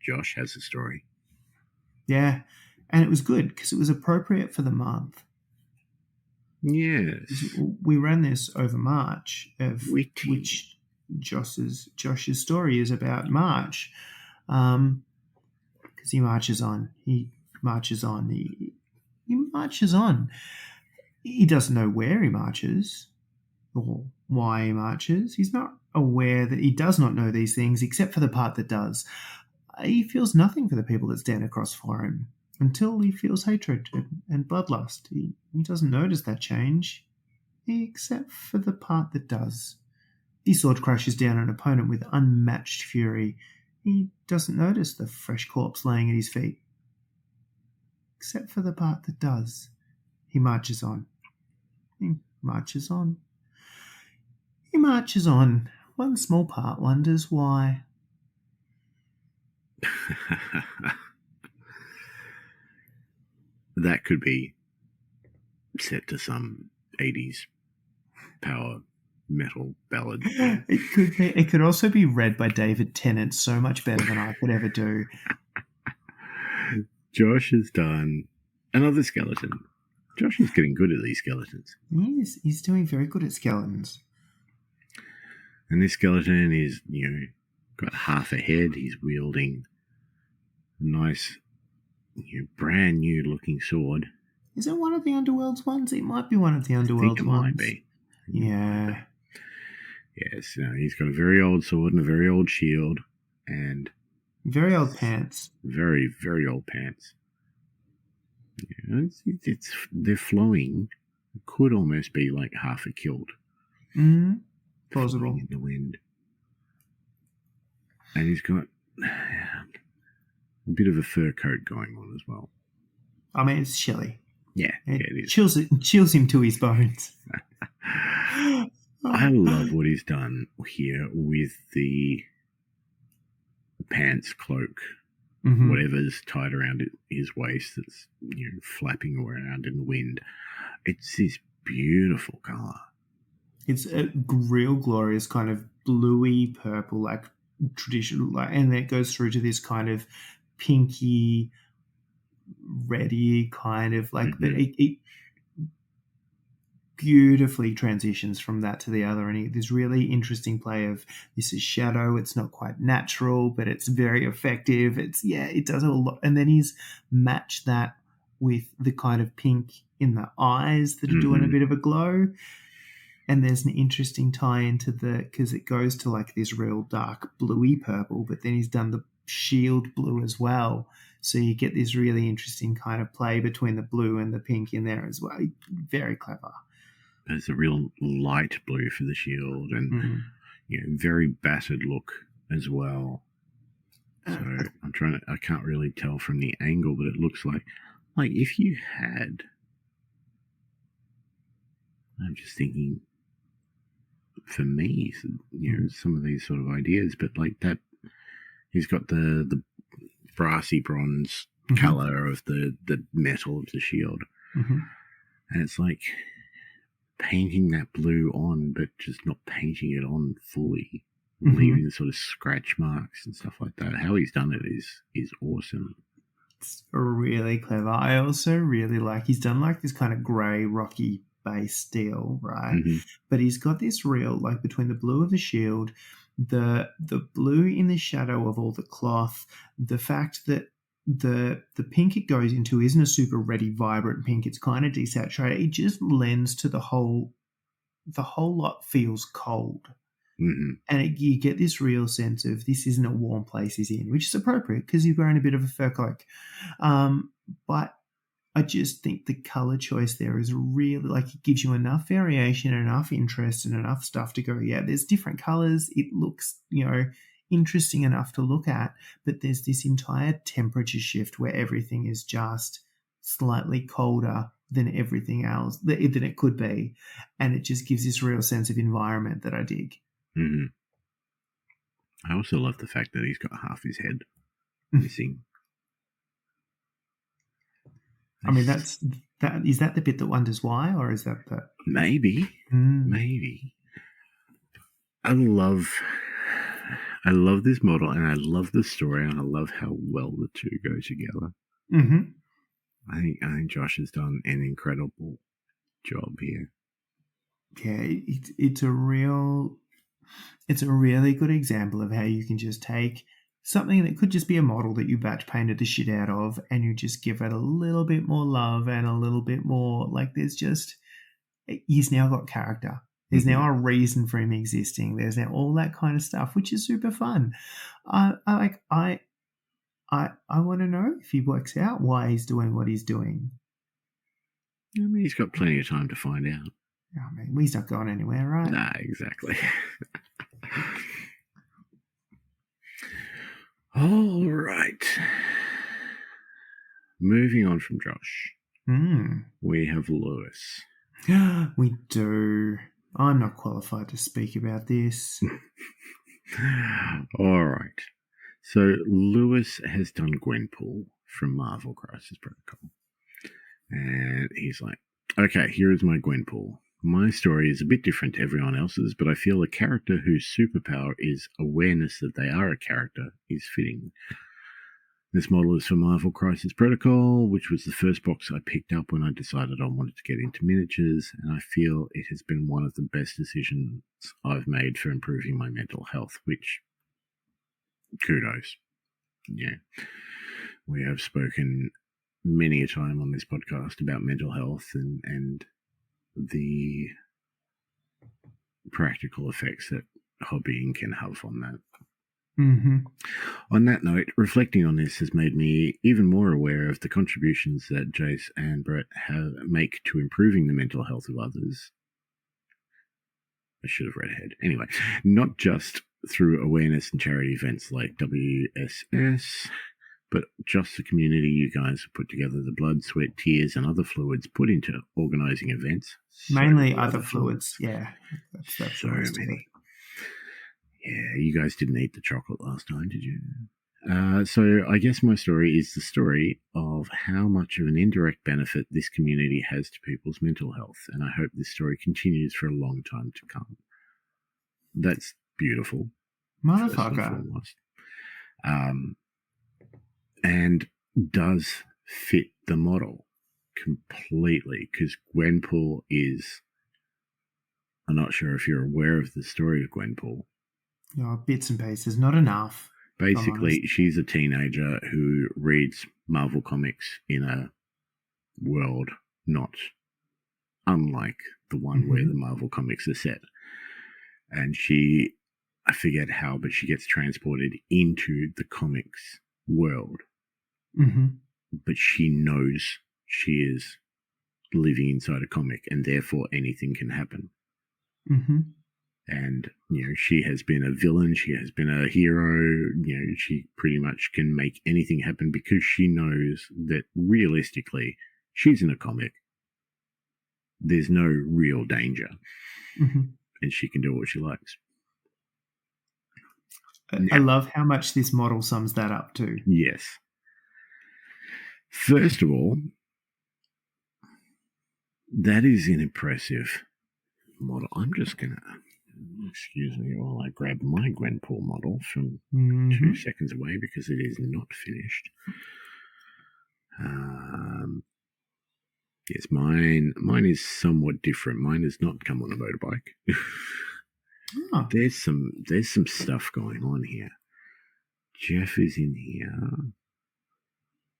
Josh has a story. Yeah, and it was good because it was appropriate for the month. Yes. We ran this over March, which Josh's story is about March. Because he marches on. He marches on. He marches on. He doesn't know where he marches or why he marches. He's not aware that he does not know these things except for the part that does. He feels nothing for the people that stand across for him until he feels hatred and bloodlust. He doesn't notice that change except for the part that does. He sword crashes down an opponent with unmatched fury. He doesn't notice the fresh corpse laying at his feet except for the part that does. He marches on. He marches on. He marches on. One small part wonders why. That could be set to some 80s power metal ballad. It could be. It could also be read by David Tennant so much better than I could ever do. Josh has done another skeleton. Josh is getting good at these skeletons. He's doing very good at skeletons. And this skeleton is, got half a head. He's wielding a nice, brand new looking sword. Is it one of the Underworld's ones? It might be one of the Underworld's ones. I think it might be. Yeah. Yes, he's got a very old sword and a very old shield and Very old pants. very, very old pants. They're flowing. It could almost be like half a kilt. Plausible. Flowing in the wind. And he's got a bit of a fur coat going on as well. I mean, it's chilly. Yeah, it is. Chills him to his bones. I love what he's done here with the pants, cloak, whatever's tied around his waist that's flapping around in the wind. It's this beautiful colour. It's a real glorious kind of bluey purple, like traditional, and then it goes through to this kind of pinky, reddy kind of like, but it beautifully transitions from that to the other, and this really interesting play of this is shadow. It's not quite natural, but it's very effective. It does a lot, and then he's matched that with the kind of pink in the eyes that are doing a bit of a glow. And there's an interesting tie into because it goes to like this real dark bluey purple, but then he's done the shield blue as well. So you get this really interesting kind of play between the blue and the pink in there as well. Very clever. There's a real light blue for the shield and very battered look as well. So I can't really tell from the angle, but it looks like if you had, I'm just thinking, for me, some of these sort of ideas, but like that, he's got the brassy bronze color of the metal of the shield, and it's like painting that blue on, but just not painting it on fully, leaving sort of scratch marks and stuff like that. How he's done it is awesome. It's really clever. I also really like he's done like this kind of grey rocky base steel, right? But he's got this real, like between the blue of the shield, the blue in the shadow of all the cloth, the fact that the pink it goes into isn't a super reddy, vibrant pink. It's kind of desaturated. It just lends to the whole lot feels cold. And you get this real sense of this isn't a warm place he's in, which is appropriate because he's wearing a bit of a fur cloak. But I just think the colour choice there is really, like, it gives you enough variation, enough interest, and enough stuff to go, there's different colours. It looks, interesting enough to look at, but there's this entire temperature shift where everything is just slightly colder than everything else, than it could be. And it just gives this real sense of environment that I dig. I also love the fact that he's got half his head missing. I mean, is that the bit that wonders why, or is that the... Maybe. I love this model, and I love the story, and I love how well the two go together. I think Josh has done an incredible job here. Yeah, it's a really good example of how you can just take something that could just be a model that you batch painted the shit out of, and you just give it a little bit more love and a little bit more, like, he's now got character. There's now a reason for him existing. There's now all that kind of stuff, which is super fun. I want to know if he works out why he's doing what he's doing. I mean, he's got plenty of time to find out. I mean, he's not going anywhere, right? Nah, exactly. All right. Moving on from Josh, we have Lewis. We do. I'm not qualified to speak about this. All right. So Lewis has done Gwenpool from Marvel Crisis Protocol. And he's like, okay, here is my Gwenpool. My story is a bit different to everyone else's, but I feel a character whose superpower is awareness that they are a character is fitting. This model is for Marvel Crisis Protocol, which was the first box I picked up when I decided I wanted to get into miniatures, and I feel it has been one of the best decisions I've made for improving my mental health, which, kudos. Yeah. We have spoken many a time on this podcast about mental health and the practical effects that hobbying can have on that. Mm-hmm. On that note, reflecting on this has made me even more aware of the contributions that Jace and Brett make to improving the mental health of others. I should have read ahead. Anyway, not just through awareness and charity events like WSS, but just the community you guys have put together, the blood, sweat, tears, and other fluids put into organising events. Mainly other fluids. Yeah. That's So many. Yeah, you guys didn't eat the chocolate last time, did you? So I guess my story is the story of how much of an indirect benefit this community has to people's mental health, and I hope this story continues for a long time to come. That's beautiful. Motherfucker. And does fit the model completely, because Gwenpool is... I'm not sure if you're aware of the story of Gwenpool. Bits and pieces, not enough. Basically, she's a teenager who reads Marvel Comics in a world not unlike the one where the Marvel Comics are set. And she, I forget how, but she gets transported into the comics world. Mm-hmm. But she knows she is living inside a comic, and therefore anything can happen. Mm-hmm. And, she has been a villain, she has been a hero, she pretty much can make anything happen because she knows that realistically, she's in a comic. There's no real danger. Mm-hmm. And she can do what she likes. I love how much this model sums that up too. Yes. First of all, that is an impressive model. I'm just going to... Excuse me while I grab my Gwenpool model from 2 seconds away because it is not finished. Yes, mine is somewhat different. Mine has not come on a motorbike. Oh. There's some stuff going on here. Jeff is in here.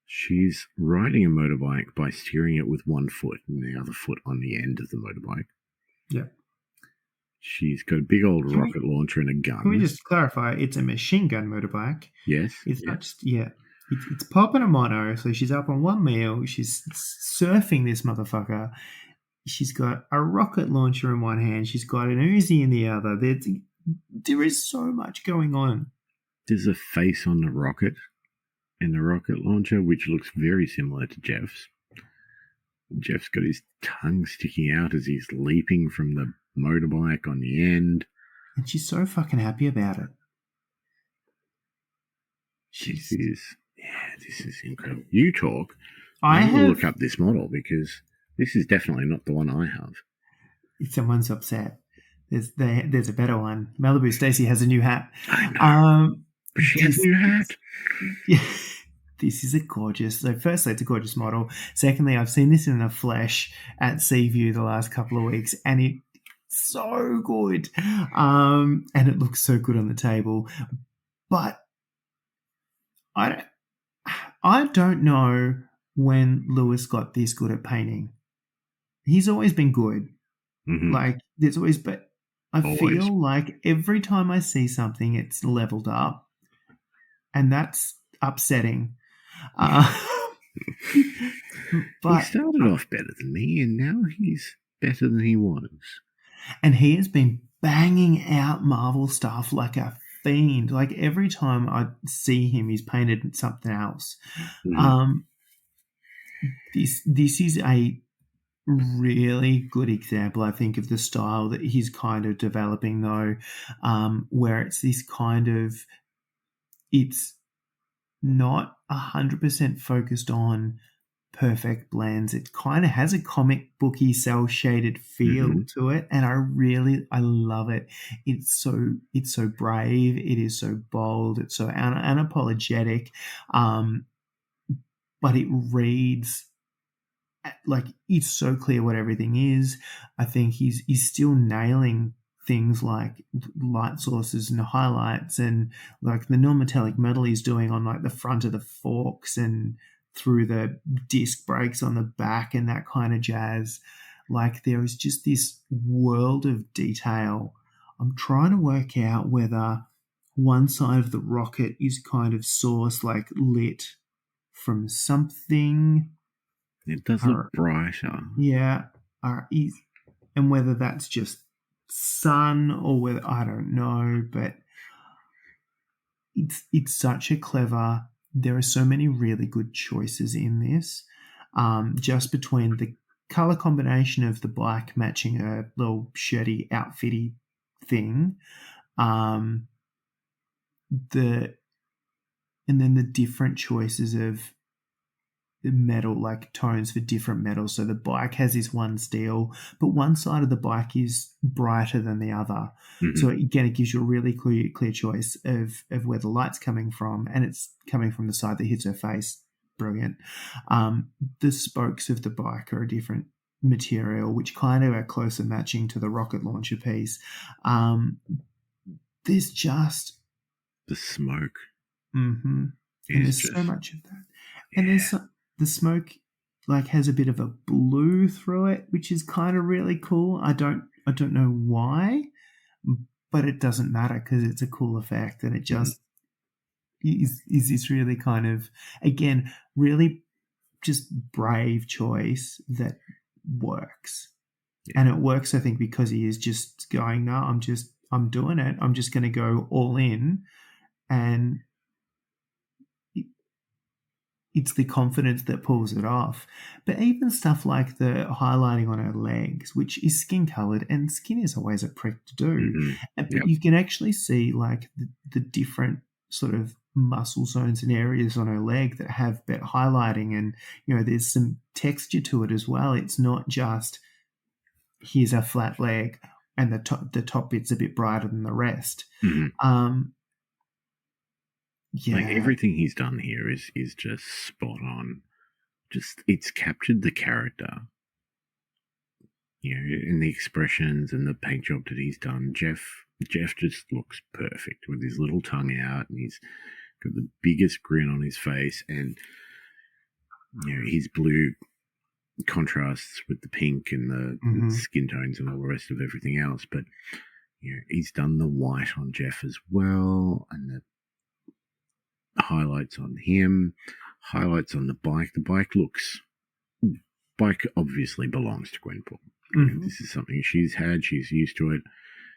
She's riding a motorbike by steering it with one foot and the other foot on the end of the motorbike. Yeah. She's got a big old rocket launcher and a gun. Can we just clarify? It's a machine gun motorbike. Yes. It's not just, It's popping a mono, so she's up on one wheel. She's surfing this motherfucker. She's got a rocket launcher in one hand. She's got an Uzi in the other. There is so much going on. There's a face on the rocket in the rocket launcher, which looks very similar to Jeff's. Jeff's got his tongue sticking out as he's leaping from the motorbike on the end. And she's so fucking happy about it. This is incredible. You talk. I will look up this model because this is definitely not the one I have. Someone's upset. There's a better one. Malibu Stacy has a new hat. I know. But she has a new hat. Yeah. This is so firstly, it's a gorgeous model. Secondly, I've seen this in the flesh at Seaview the last couple of weeks, and it's so good. And it looks so good on the table. But I don't know when Lewis got this good at painting. He's always been good. Mm-hmm. Like, there's always, but I feel like every time I see something, it's leveled up. And that's upsetting. But he started off better than me, and now he's better than he was. And he has been banging out Marvel stuff like a fiend. Like, every time I see him, he's painted something else. Mm-hmm. This is a really good example, I think, of the style that he's kind of developing, though, where it's this kind of, it's not 100% focused on perfect blends. It kind of has a comic booky, cell shaded feel to it, and I love it. It's so brave. It is so bold. It's so unapologetic, but it reads like it's so clear what everything is. I think he's still nailing things like light sources and highlights, and like the non-metallic metal he's doing on like the front of the forks and through the disc brakes on the back and that kind of jazz. Like there is just this world of detail. I'm trying to work out whether one side of the rocket is kind of sourced, like lit from something. It does look brighter. Yeah. And whether that's just sun or whether, I don't know, but it's such a clever. There are so many really good choices in this. Just between the color combination of the bike matching a little shirty outfitty thing, and then the different choices of the metal, like tones for different metals. So the bike has this one steel, but one side of the bike is brighter than the other. Mm-hmm. So again, it gives you a really clear choice of where the light's coming from, and it's coming from the side that hits her face. Brilliant. The spokes of the bike are a different material, which kind of are closer matching to the rocket launcher piece. There's just the smoke. Mm-hmm. And there's so much of that. Yeah. And there's the smoke like has a bit of a blue through it, which is kind of really cool. I don't know why, but it doesn't matter because it's a cool effect, and it just is this really kind of, again, really just brave choice that works. Yeah. And it works, I think, because he is just going, no, I'm doing it. I'm just going to go all in, and it's the confidence that pulls it off. But even stuff like the highlighting on her legs, which is skin colored, and skin is always a prick to do. Mm-hmm. But you can actually see like the different sort of muscle zones and areas on her leg that have better highlighting, and there's some texture to it as well. It's not just here's a flat leg and the top bit's a bit brighter than the rest. Mm-hmm. Yeah. Like everything he's done here is just spot on. Just it's captured the character, and the expressions and the paint job that he's done. Jeff just looks perfect with his little tongue out, and he's got the biggest grin on his face, and his blue contrasts with the pink and the skin tones and all the rest of everything else. But he's done the white on Jeff as well, and the highlights on him, highlights on the bike. The bike obviously belongs to Gwenpool. Mm-hmm. This is something she's had. She's used to it.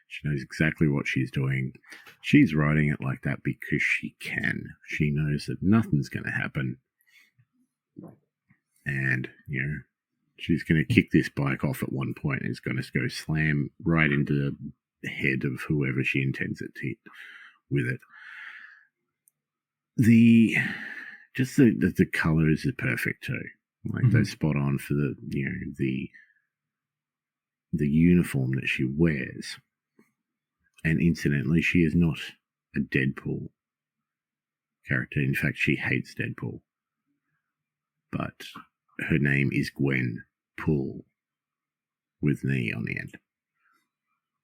She knows exactly what she's doing. She's riding it like that because she can. She knows that nothing's going to happen. And, she's going to kick this bike off at one point, and it's going to go slam right into the head of whoever she intends it to hit with it. The colors are perfect too. Like they're spot on for the uniform that she wears. And incidentally, she is not a Deadpool character. In fact, she hates Deadpool. But her name is Gwen Pool with an E on the end.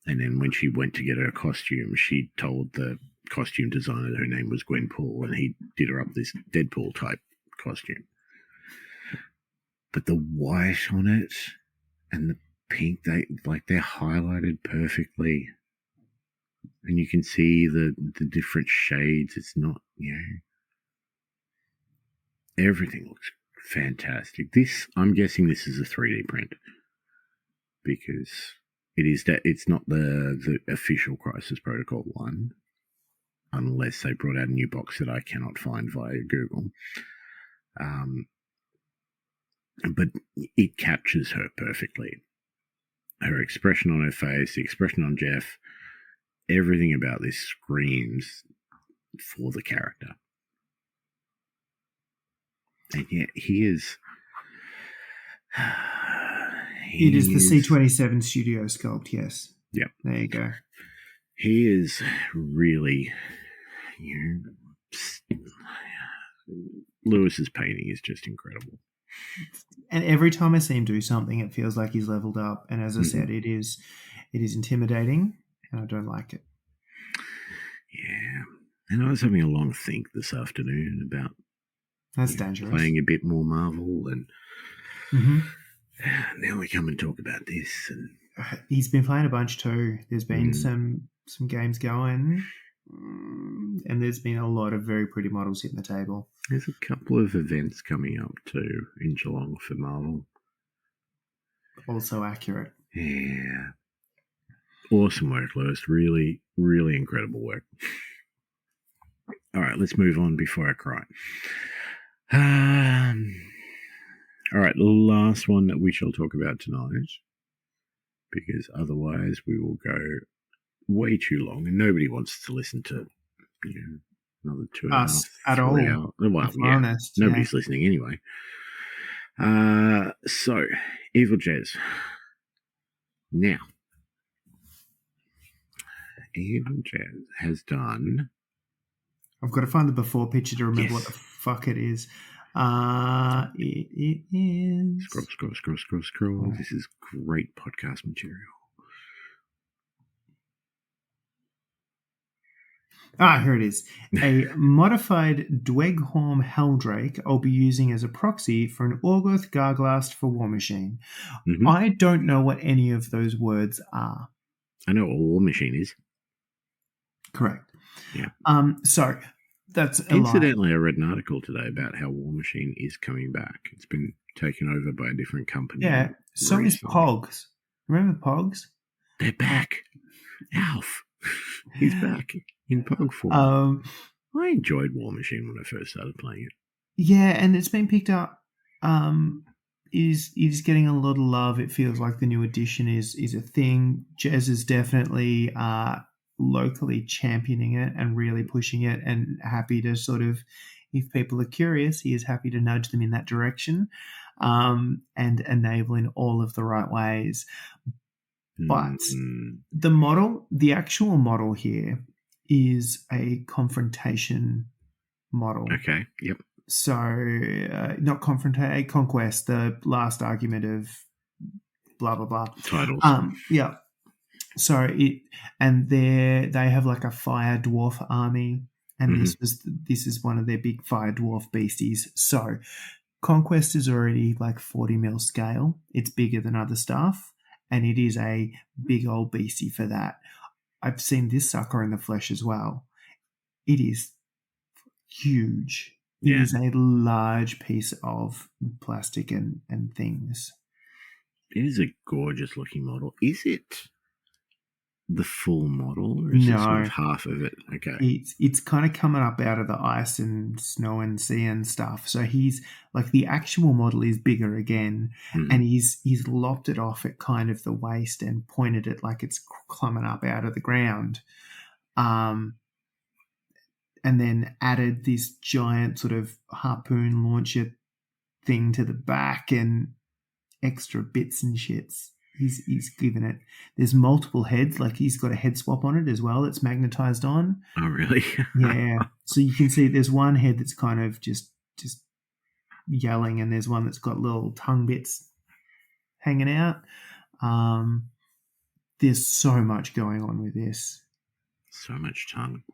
And then when she went to get her costume, she told the costume designer that her name was Gwen Pool, and he did her up this Deadpool type costume. But the white on it and the pink, they're highlighted perfectly, and you can see the different shades. It's not, everything looks fantastic. I'm guessing this is a 3D print because it's not the official Crisis Protocol one, unless they brought out a new box that I cannot find via Google. But it captures her perfectly. Her expression on her face, the expression on Jeff, everything about this screams for the character. And yet he is... It is the C27 Studio Sculpt, yes. Yep. There you go. He is really... Lewis's painting is just incredible. And every time I see him do something, it feels like he's leveled up. And as I said, it is intimidating, and I don't like it. Yeah. And I was having a long think this afternoon about that's dangerous. Playing a bit more Marvel, Now we come and talk about this. And He's been playing a bunch too. There's been Mm. some games going, and there's been a lot of very pretty models hitting the table. There's a couple of events coming up too in Geelong for Marvel. Also accurate. Yeah. Awesome work, Lewis. Really, really incredible work. All right, let's move on before I cry. All right, the last one that we shall talk about tonight, because otherwise we will go way too long, and nobody wants to listen to another 2.5 Us at 3 all. hours. Well, If we're yeah, honest, nobody's listening anyway. So, Evil Jez. Now, Evil Jez has done. I've got to find the before picture to remember Yes. what the fuck it is. It is. Scroll. This is great podcast material. Here it is. A modified Dweghorn Helldrake I'll be using as a proxy for an Orgoth Garglast for War Machine. Mhm. I don't know what any of those words are. I know what War Machine is. Correct. Yeah. So that's a lie. Incidentally, I read an article today about how War Machine is coming back. It's been taken over by a different company. Yeah. So is recently. Pogs. Remember Pogs? They're back. Alf. He's back in Pog form. I enjoyed War Machine when I first started playing it. Yeah, and it's been picked up. Is getting a lot of love. It feels like the new edition is a thing. Jez is definitely locally championing it and really pushing it, and happy to sort of, if people are curious, he is happy to nudge them in that direction, and enable in all of the right ways. But the actual model here is a confrontation model. Okay, yep. So, not conquest, the last argument of blah, blah, blah. Titles. Yeah. So, they have like a fire dwarf army, and this is one of their big fire dwarf beasties. So, Conquest is already like 40 mil scale. It's bigger than other stuff, and it is a big old beastie for that. I've seen this sucker in the flesh as well. It is huge. It is a large piece of plastic and things. It is a gorgeous looking model. Is it the full model, or is it sort of half of it? Okay. It's kind of coming up out of the ice and snow and sea and stuff. So he's like, the actual model is bigger again, and he's lopped it off at kind of the waist and pointed it like it's climbing up out of the ground. And then added this giant sort of harpoon launcher thing to the back and extra bits and shits. He's given it. There's multiple heads, like he's got a head swap on it as well that's magnetized on. Oh, really? Yeah. So you can see there's one head that's kind of just yelling, and there's one that's got little tongue bits hanging out. There's so much going on with this. So much tongue.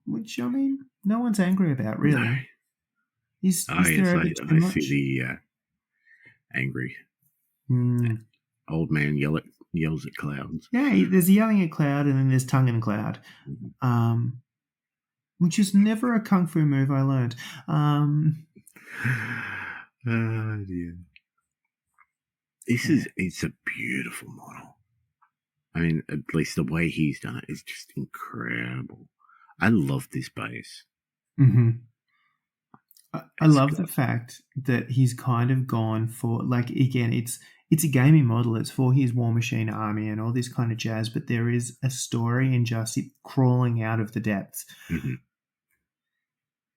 Which, I mean, no one's angry about, really. No. Is there ever too I much? see the angry old man yells at clouds. Yeah, there's yelling at cloud, and then there's tongue in cloud, which is never a kung fu move I learned. Oh dear. It's a beautiful model. I mean, at least the way he's done it is just incredible. I love this base. Mm-hmm. I love the fact that he's kind of gone for, like, again, it's a gaming model. It's for his War Machine army and all this kind of jazz, but there is a story in just it crawling out of the depths. Mm-hmm.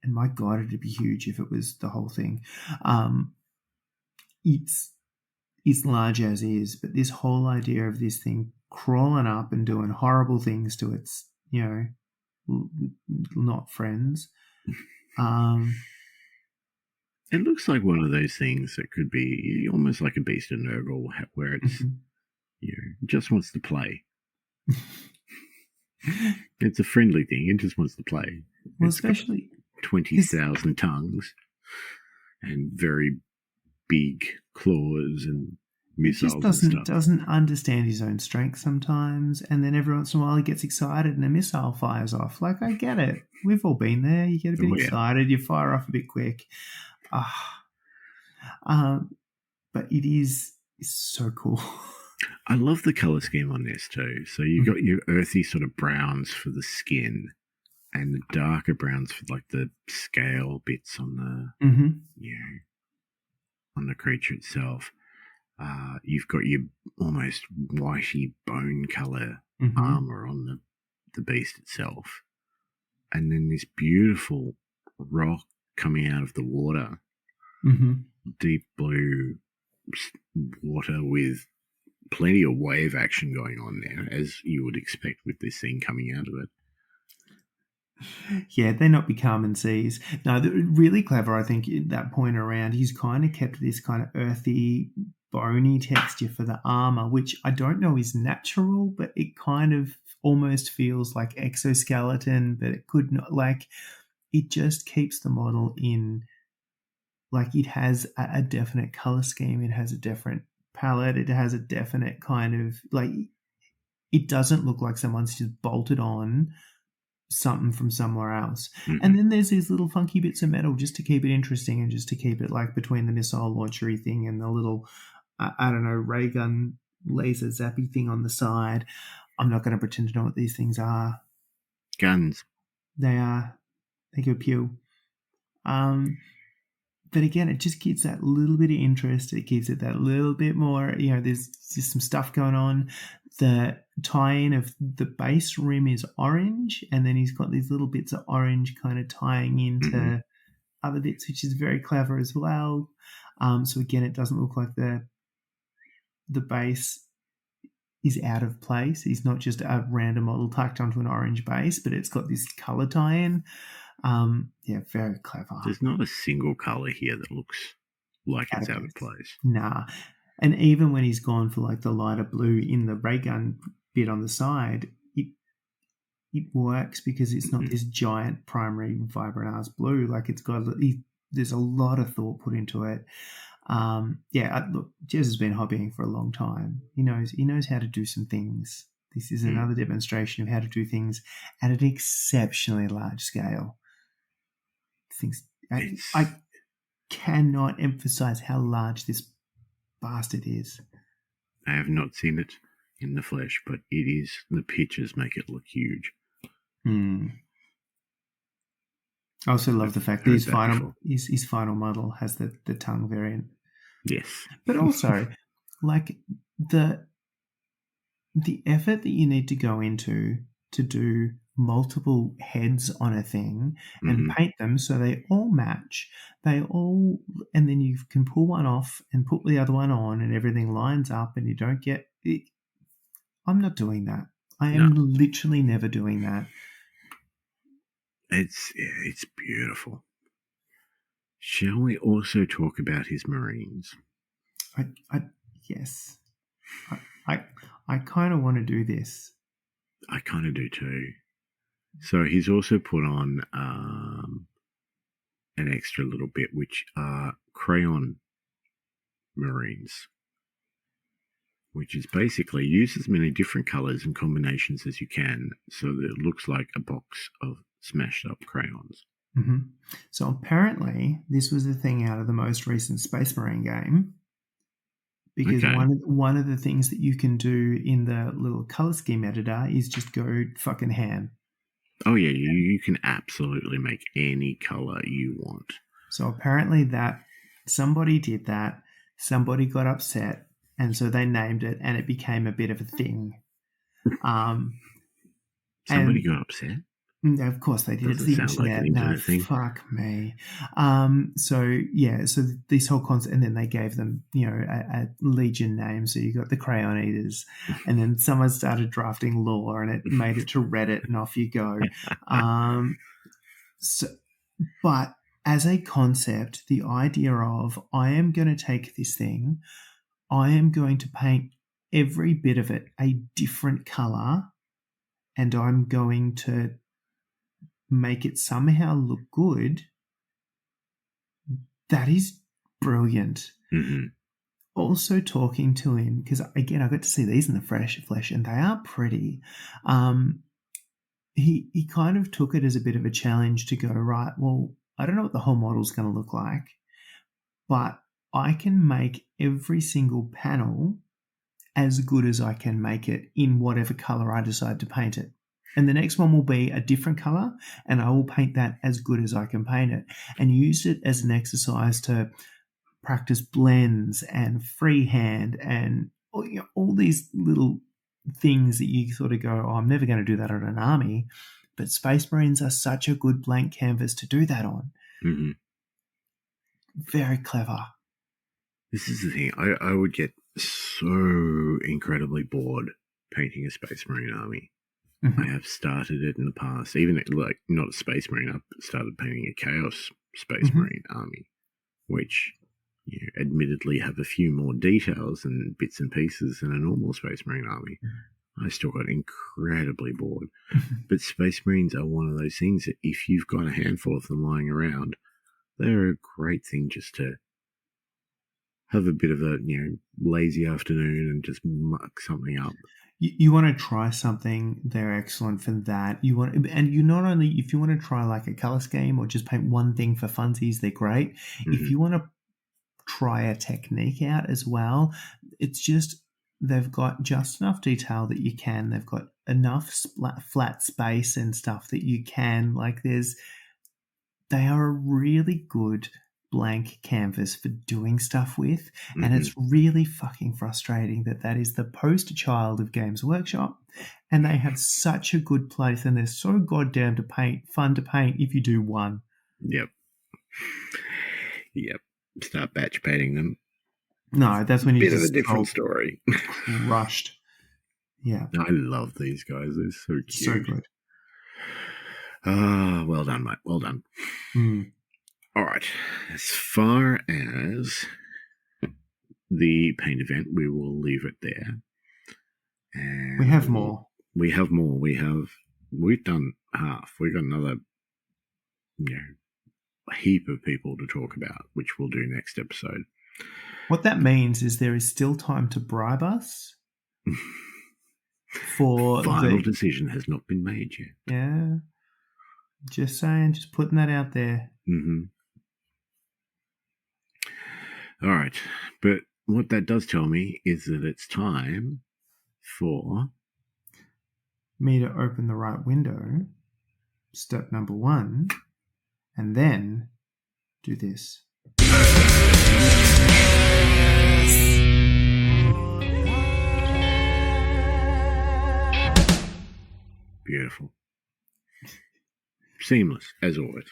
And my God, it'd be huge if it was the whole thing. It's large as is, but this whole idea of this thing crawling up and doing horrible things to its, not friends. It looks like one of those things that could be almost like a Beast of Nurgle, where it's just wants to play. It's a friendly thing. It just wants to play. Well, it's especially 20,000 tongues and very big claws and He missiles just and stuff. doesn't understand his own strength sometimes, and then every once in a while he gets excited and a missile fires off. Like, I get it. We've all been there. You get a bit Oh, yeah. excited, you fire off a bit quick. But it is so cool. I love the color scheme on this too. So you've got your earthy sort of browns for the skin and the darker browns for like the scale bits on the on the creature itself. You've got your almost whitey bone color armor on the beast itself, and then this beautiful rock coming out of the water, deep blue water with plenty of wave action going on there, as you would expect with this thing coming out of it. Yeah, they're not becoming seas. No, they're really clever, I think, at that point around. He's kind of kept this kind of earthy, bony texture for the armor, which I don't know is natural, but it kind of almost feels like exoskeleton, but it could not, like, it just keeps the model in, like, it has a definite color scheme, it has a different palette, it has a definite kind of, like, it doesn't look like someone's just bolted on something from somewhere else. And then there's these little funky bits of metal just to keep it interesting and just to keep it like between the missile launchery thing and the little, I don't know, ray gun laser zappy thing on the side. I'm not going to pretend to know what these things are. Guns. They are. They go pew. But again, it just keeps that little bit of interest. It gives it that little bit more, you know, there's just some stuff going on. The tie-in of the base rim is orange, and then he's got these little bits of orange kind of tying into other bits, which is very clever as well. So again, it doesn't look like the base is out of place. It's not just a random model tucked onto an orange base, but it's got this color tie-in. Yeah, very clever. There's not a single color here that looks like it's out of place. Nah. And even when he's gone for like the lighter blue in the ray gun bit on the side, it works because it's not this giant primary vibrant ass blue. Like, it's got, there's a lot of thought put into it. Look, Jez has been hobbying for a long time. He knows how to do some things. This is another demonstration of how to do things at an exceptionally large scale. I cannot emphasize how large this bastard is. I have not seen it in the flesh, but it is, the pictures make it look huge. I also love the fact that his final model has the tongue variant. Yes. But also, like, the effort that you need to go into to do multiple heads on a thing and paint them so they all match, and then you can pull one off and put the other one on and everything lines up and you don't get it. I'm not doing that. I am literally never doing that. It's beautiful. Shall we also talk about his Marines? Yes. I kind of want to do this. I kind of do too. So he's also put on an extra little bit, which are crayon Marines, which is basically use as many different colours and combinations as you can so that it looks like a box of smashed up crayons. So apparently this was a thing out of the most recent Space Marine game, because one of the things that you can do in the little colour scheme editor is just go fucking ham. Oh yeah, you can absolutely make any colour you want. So apparently that somebody did that, somebody got upset, and so they named it, and it became a bit of a thing. Somebody got upset? Of course they did. Doesn't sound like an internet thing. Fuck me. So this whole concept, and then they gave them, a legion name. So you got the Crayon Eaters, and then someone started drafting lore, and it made it to Reddit, and off you go. But as a concept, the idea of I am going to take this thing, I am going to paint every bit of it a different color, and I'm going to make it somehow look good, that is brilliant. Mm-hmm. Also talking to him, because again, I got to see these in the flesh, and they are pretty. He kind of took it as a bit of a challenge to go, right, well, I don't know what the whole model's going to look like, but I can make every single panel as good as I can make it in whatever color I decide to paint it. And the next one will be a different color, and I will paint that as good as I can paint it, and use it as an exercise to practice blends and freehand and all these little things that you sort of go, oh, I'm never going to do that on an army. But Space Marines are such a good blank canvas to do that on. Mm-hmm. Very clever. This is the thing. I would get so incredibly bored painting a Space Marine army. Mm-hmm. I have started it in the past, even like not a Space Marine. I've started painting a Chaos Space Mm-hmm. Marine army, which admittedly have a few more details and bits and pieces than a normal Space Marine army. I still got incredibly bored. But Space Marines are one of those things that if you've got a handful of them lying around, they're a great thing just to have a bit of a lazy afternoon and just muck something up. You want to try something, they're excellent for that. And you not only, if you want to try like a color scheme or just paint one thing for funsies, they're great. Mm-hmm. If you want to try a technique out as well, it's just they've got just enough detail that you can. They've got enough flat space and stuff that you can. They are a really good blank canvas for doing stuff with, Mm-hmm. and it's really fucking frustrating that is the poster child of Games Workshop, and they have such a good place, and they're so goddamn fun to paint if you do one. Yep. Start batch painting them. No, that's when you bit just of a different story. Rushed. Yeah, I love these guys. They're so cute. so good. Well done, mate. Well done. Mm. All right. As far as the paint event, we will leave it there. And We have more. We have more. We've done half. We've got another, a heap of people to talk about, which we'll do next episode. What that means is there is still time to bribe us for Final decision has not been made yet. Yeah. Just saying, just putting that out there. Mm-hmm. All right. But what that does tell me is that it's time for me to open the right window, step number 1, and then do this. Beautiful. Seamless, as always.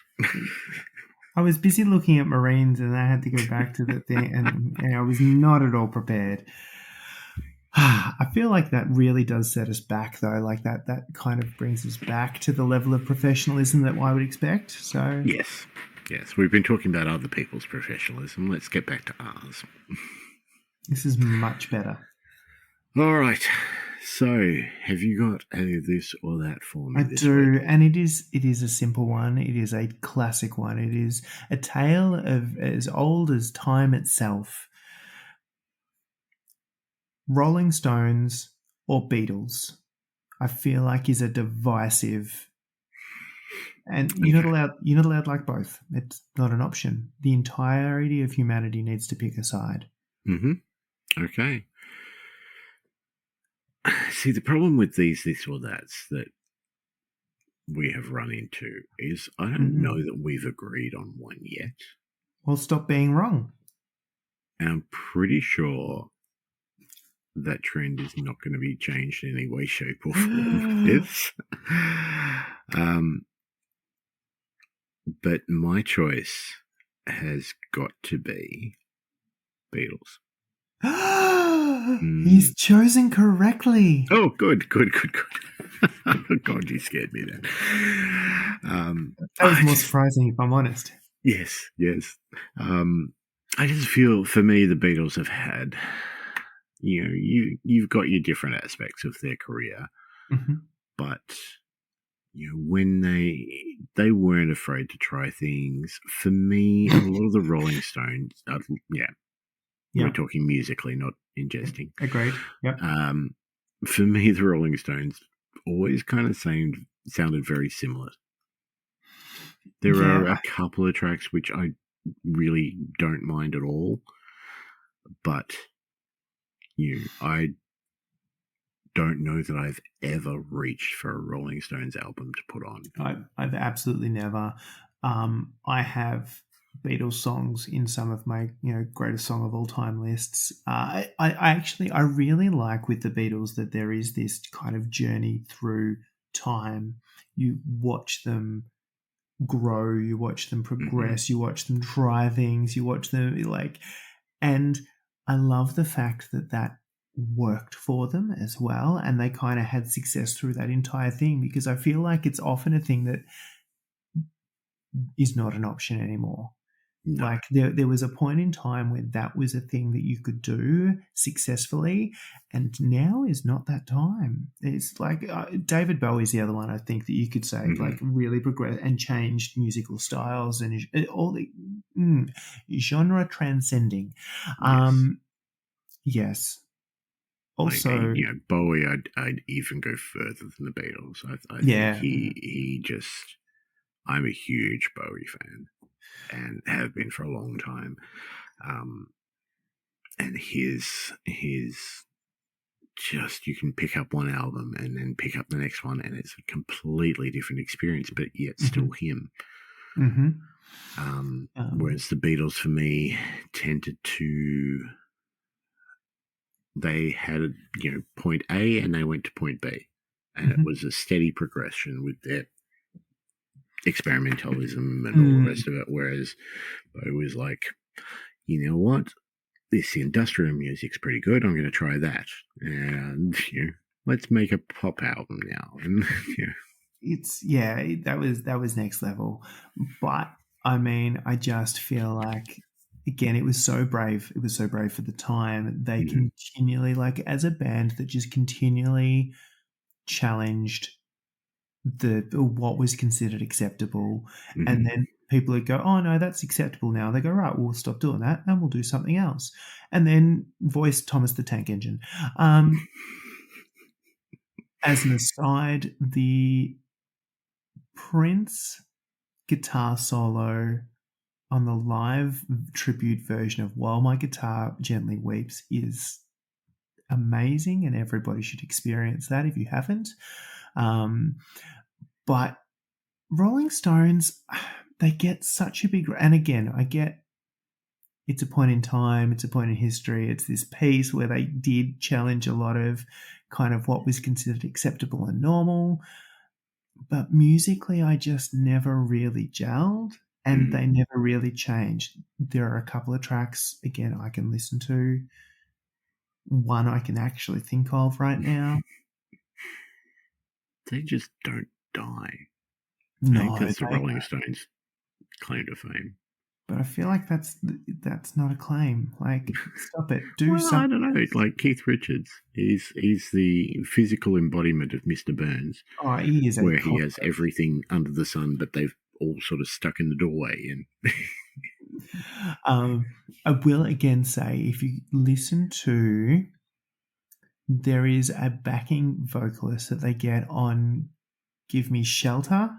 I was busy looking at Marines and I had to go back to the thing, and I was not at all prepared. I feel like that really does set us back, though. Like that kind of brings us back to the level of professionalism that I would expect. So Yes. We've been talking about other people's professionalism. Let's get back to ours. This is much better. All right. So, have you got any of this or that for me? I do, week? And it is a simple one. It is a classic one. It is a tale of as old as time itself. Rolling Stones or Beatles, I feel like is a divisive, and you're not allowed like both. It's not an option. The entirety of humanity needs to pick a side. Mm-hmm. Okay. See, the problem with these this or that's that we have run into is I don't know that we've agreed on one yet. Well, stop being wrong. And I'm pretty sure that trend is not going to be changed in any way, shape, or form. But my choice has got to be Beatles. He's chosen correctly. Oh, good. God, you scared me then. That was more surprising, if I'm honest. Yes. I just feel, for me, the Beatles have had, you've got your different aspects of their career, but when they weren't afraid to try things. For me, a lot of the Rolling Stones, we're talking musically, not ingesting. Agreed. Yep. For me, the Rolling Stones always kind of sounded very similar. There are a couple of tracks which I really don't mind at all, but I don't know that I've ever reached for a Rolling Stones album to put on. I've absolutely never. I have Beatles songs in some of my greatest song of all time lists. I really like with the Beatles that there is this kind of journey through time. You watch them grow, you watch them progress, you watch them try things, you watch them and I love the fact that worked for them as well, and they kind of had success through that entire thing, because I feel like it's often a thing that is not an option anymore. No. Like there was a point in time where that was a thing that you could do successfully, and now is not that time. It's like David Bowie is the other one I think that you could say like really progressed and changed musical styles and all the genre transcending. Yes. Also, Bowie, I'd even go further than the Beatles. I think he just. I'm a huge Bowie fan, and have been for a long time. And his just, you can pick up one album and then pick up the next one, and it's a completely different experience, but yet still him. Whereas the Beatles, for me, tended to. They had point A and they went to point B, and it was a steady progression with their experimentalism and all the rest of it. Whereas Bowie was like, you know what, this industrial music's pretty good. I'm going to try that, and let's make a pop album now. And it's that was next level. But I mean, I just feel like, again, it was so brave. It was so brave for the time. They continually, like, as a band that just continually challenged what was considered acceptable, and then people would go, "Oh no, that's acceptable now." They go, "Right, we'll stop doing that and we'll do something else." And then voice Thomas the Tank Engine. As an aside, the Prince guitar solo on the live tribute version of While My Guitar Gently Weeps is amazing, and everybody should experience that if you haven't. But Rolling Stones, they get such a big... And again, I get it's a point in time, it's a point in history, it's this piece where they did challenge a lot of kind of what was considered acceptable and normal. But musically, I just never really gelled. And they never really changed. There are a couple of tracks, again, I can listen to. One I can actually think of right now. They just don't die. No, I think that's the Rolling Stones' claim to fame. But I feel like that's not a claim. Like, stop it. Do something. I don't know. Like Keith Richards, he's the physical embodiment of Mr. Burns. Oh, he is. Where he has everything under the sun, but they've all sort of stuck in the doorway. And I will again say, if you listen to, there is a backing vocalist that they get on Give Me Shelter.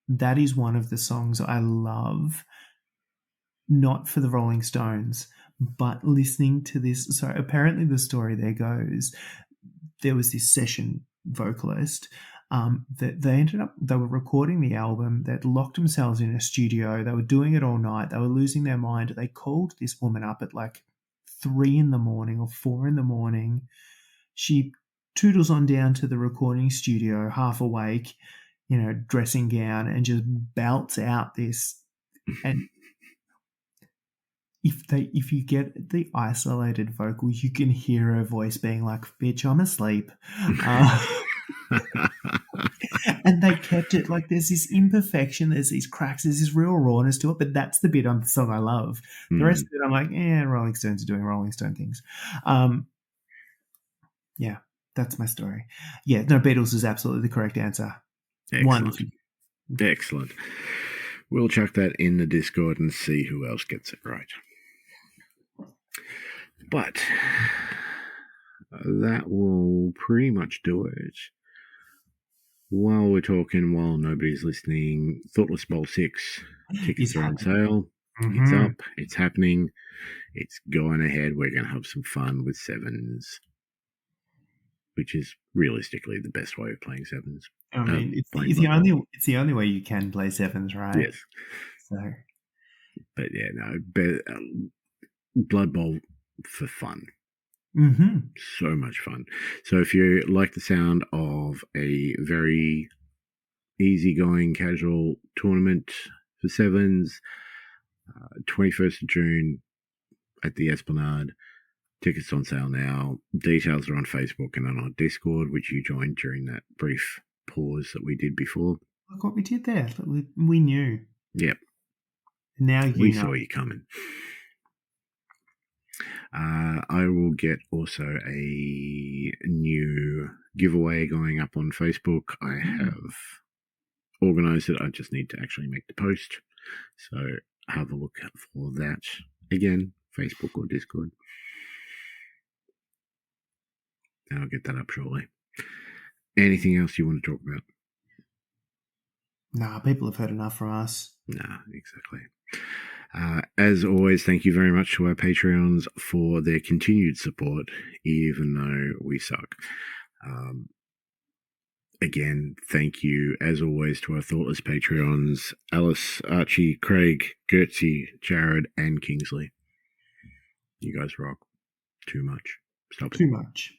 That is one of the songs I love, not for the Rolling Stones, but listening to this. So apparently the story there goes, there was this session vocalist that they were recording the album, they'd locked themselves in a studio, they were doing it all night, they were losing their mind. They called this woman up at like 3 a.m. or 4 a.m. She toodles on down to the recording studio, half awake, dressing gown, and just belts out this. And if you get the isolated vocals, you can hear her voice being like, "Bitch, I'm asleep." And they kept it like, there's this imperfection, there's these cracks, there's this real rawness to it, but that's the bit on the song I love. The rest of it, I'm like, Rolling Stones are doing Rolling Stone things. Yeah, that's my story. Yeah, no, Beatles is absolutely the correct answer. Excellent. Wonderful. Excellent. We'll chuck that in the Discord and see who else gets it right. But that will pretty much do it. While we're talking, while nobody's listening, Thoughtless Bowl 6 tickets are on sale. Mm-hmm. It's up. It's happening. It's going ahead. We're going to have some fun with sevens, which is realistically the best way of playing sevens. I mean, it's the only way you can play sevens, right? Yes. So, but yeah, no. Blood Bowl for fun. mm-hmm. So much fun. So if you like the sound of a very easygoing, casual tournament for sevens, 21st of June at the Esplanade. Tickets on sale now. Details are on Facebook and on our Discord, which you joined during that brief pause that we did before. Look what we did there. We knew. Yep. Now we know. saw you coming. I will get also a new giveaway going up on Facebook. I have organised it. I just need to actually make the post. So have a look for that. Again, Facebook or Discord. And I'll get that up shortly. Anything else you want to talk about? Nah, people have heard enough from us. Nah, exactly. As always, thank you very much to our Patreons for their continued support, even though we suck. Again, thank you, as always, to our Thoughtless Patreons, Alice, Archie, Craig, Gertzie, Jared, and Kingsley. You guys rock. Too much. Stop it. Too much.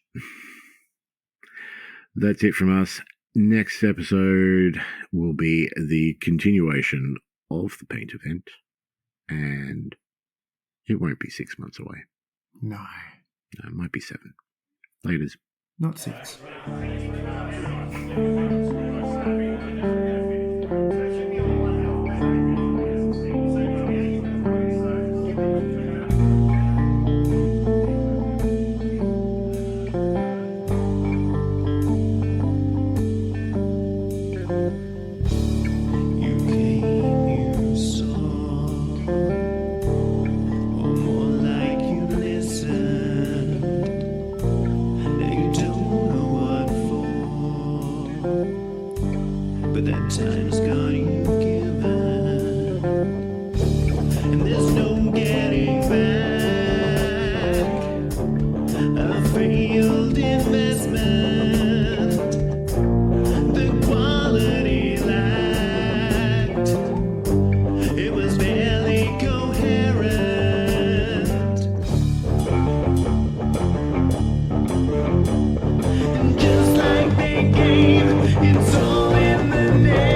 That's it from us. Next episode will be the continuation of the paint event. And it won't be 6 months away. No. No, it might be 7. Laters. Not 6. Time's gone, you've given, and there's no getting back. A failed investment, the quality lacked. It was barely coherent. And just like they gave, it's all in the name.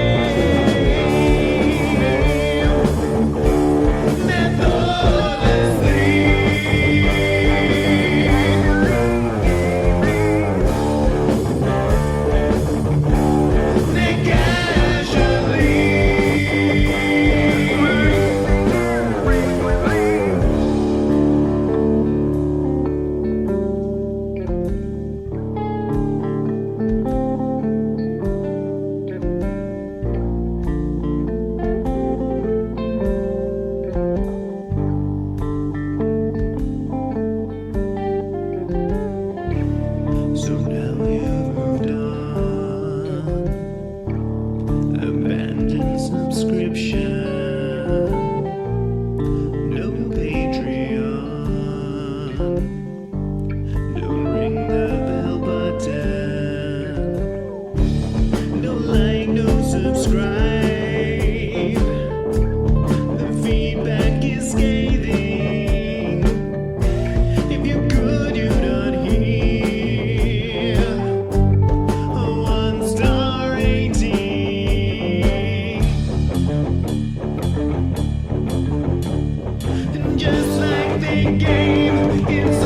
Just like they gave, it's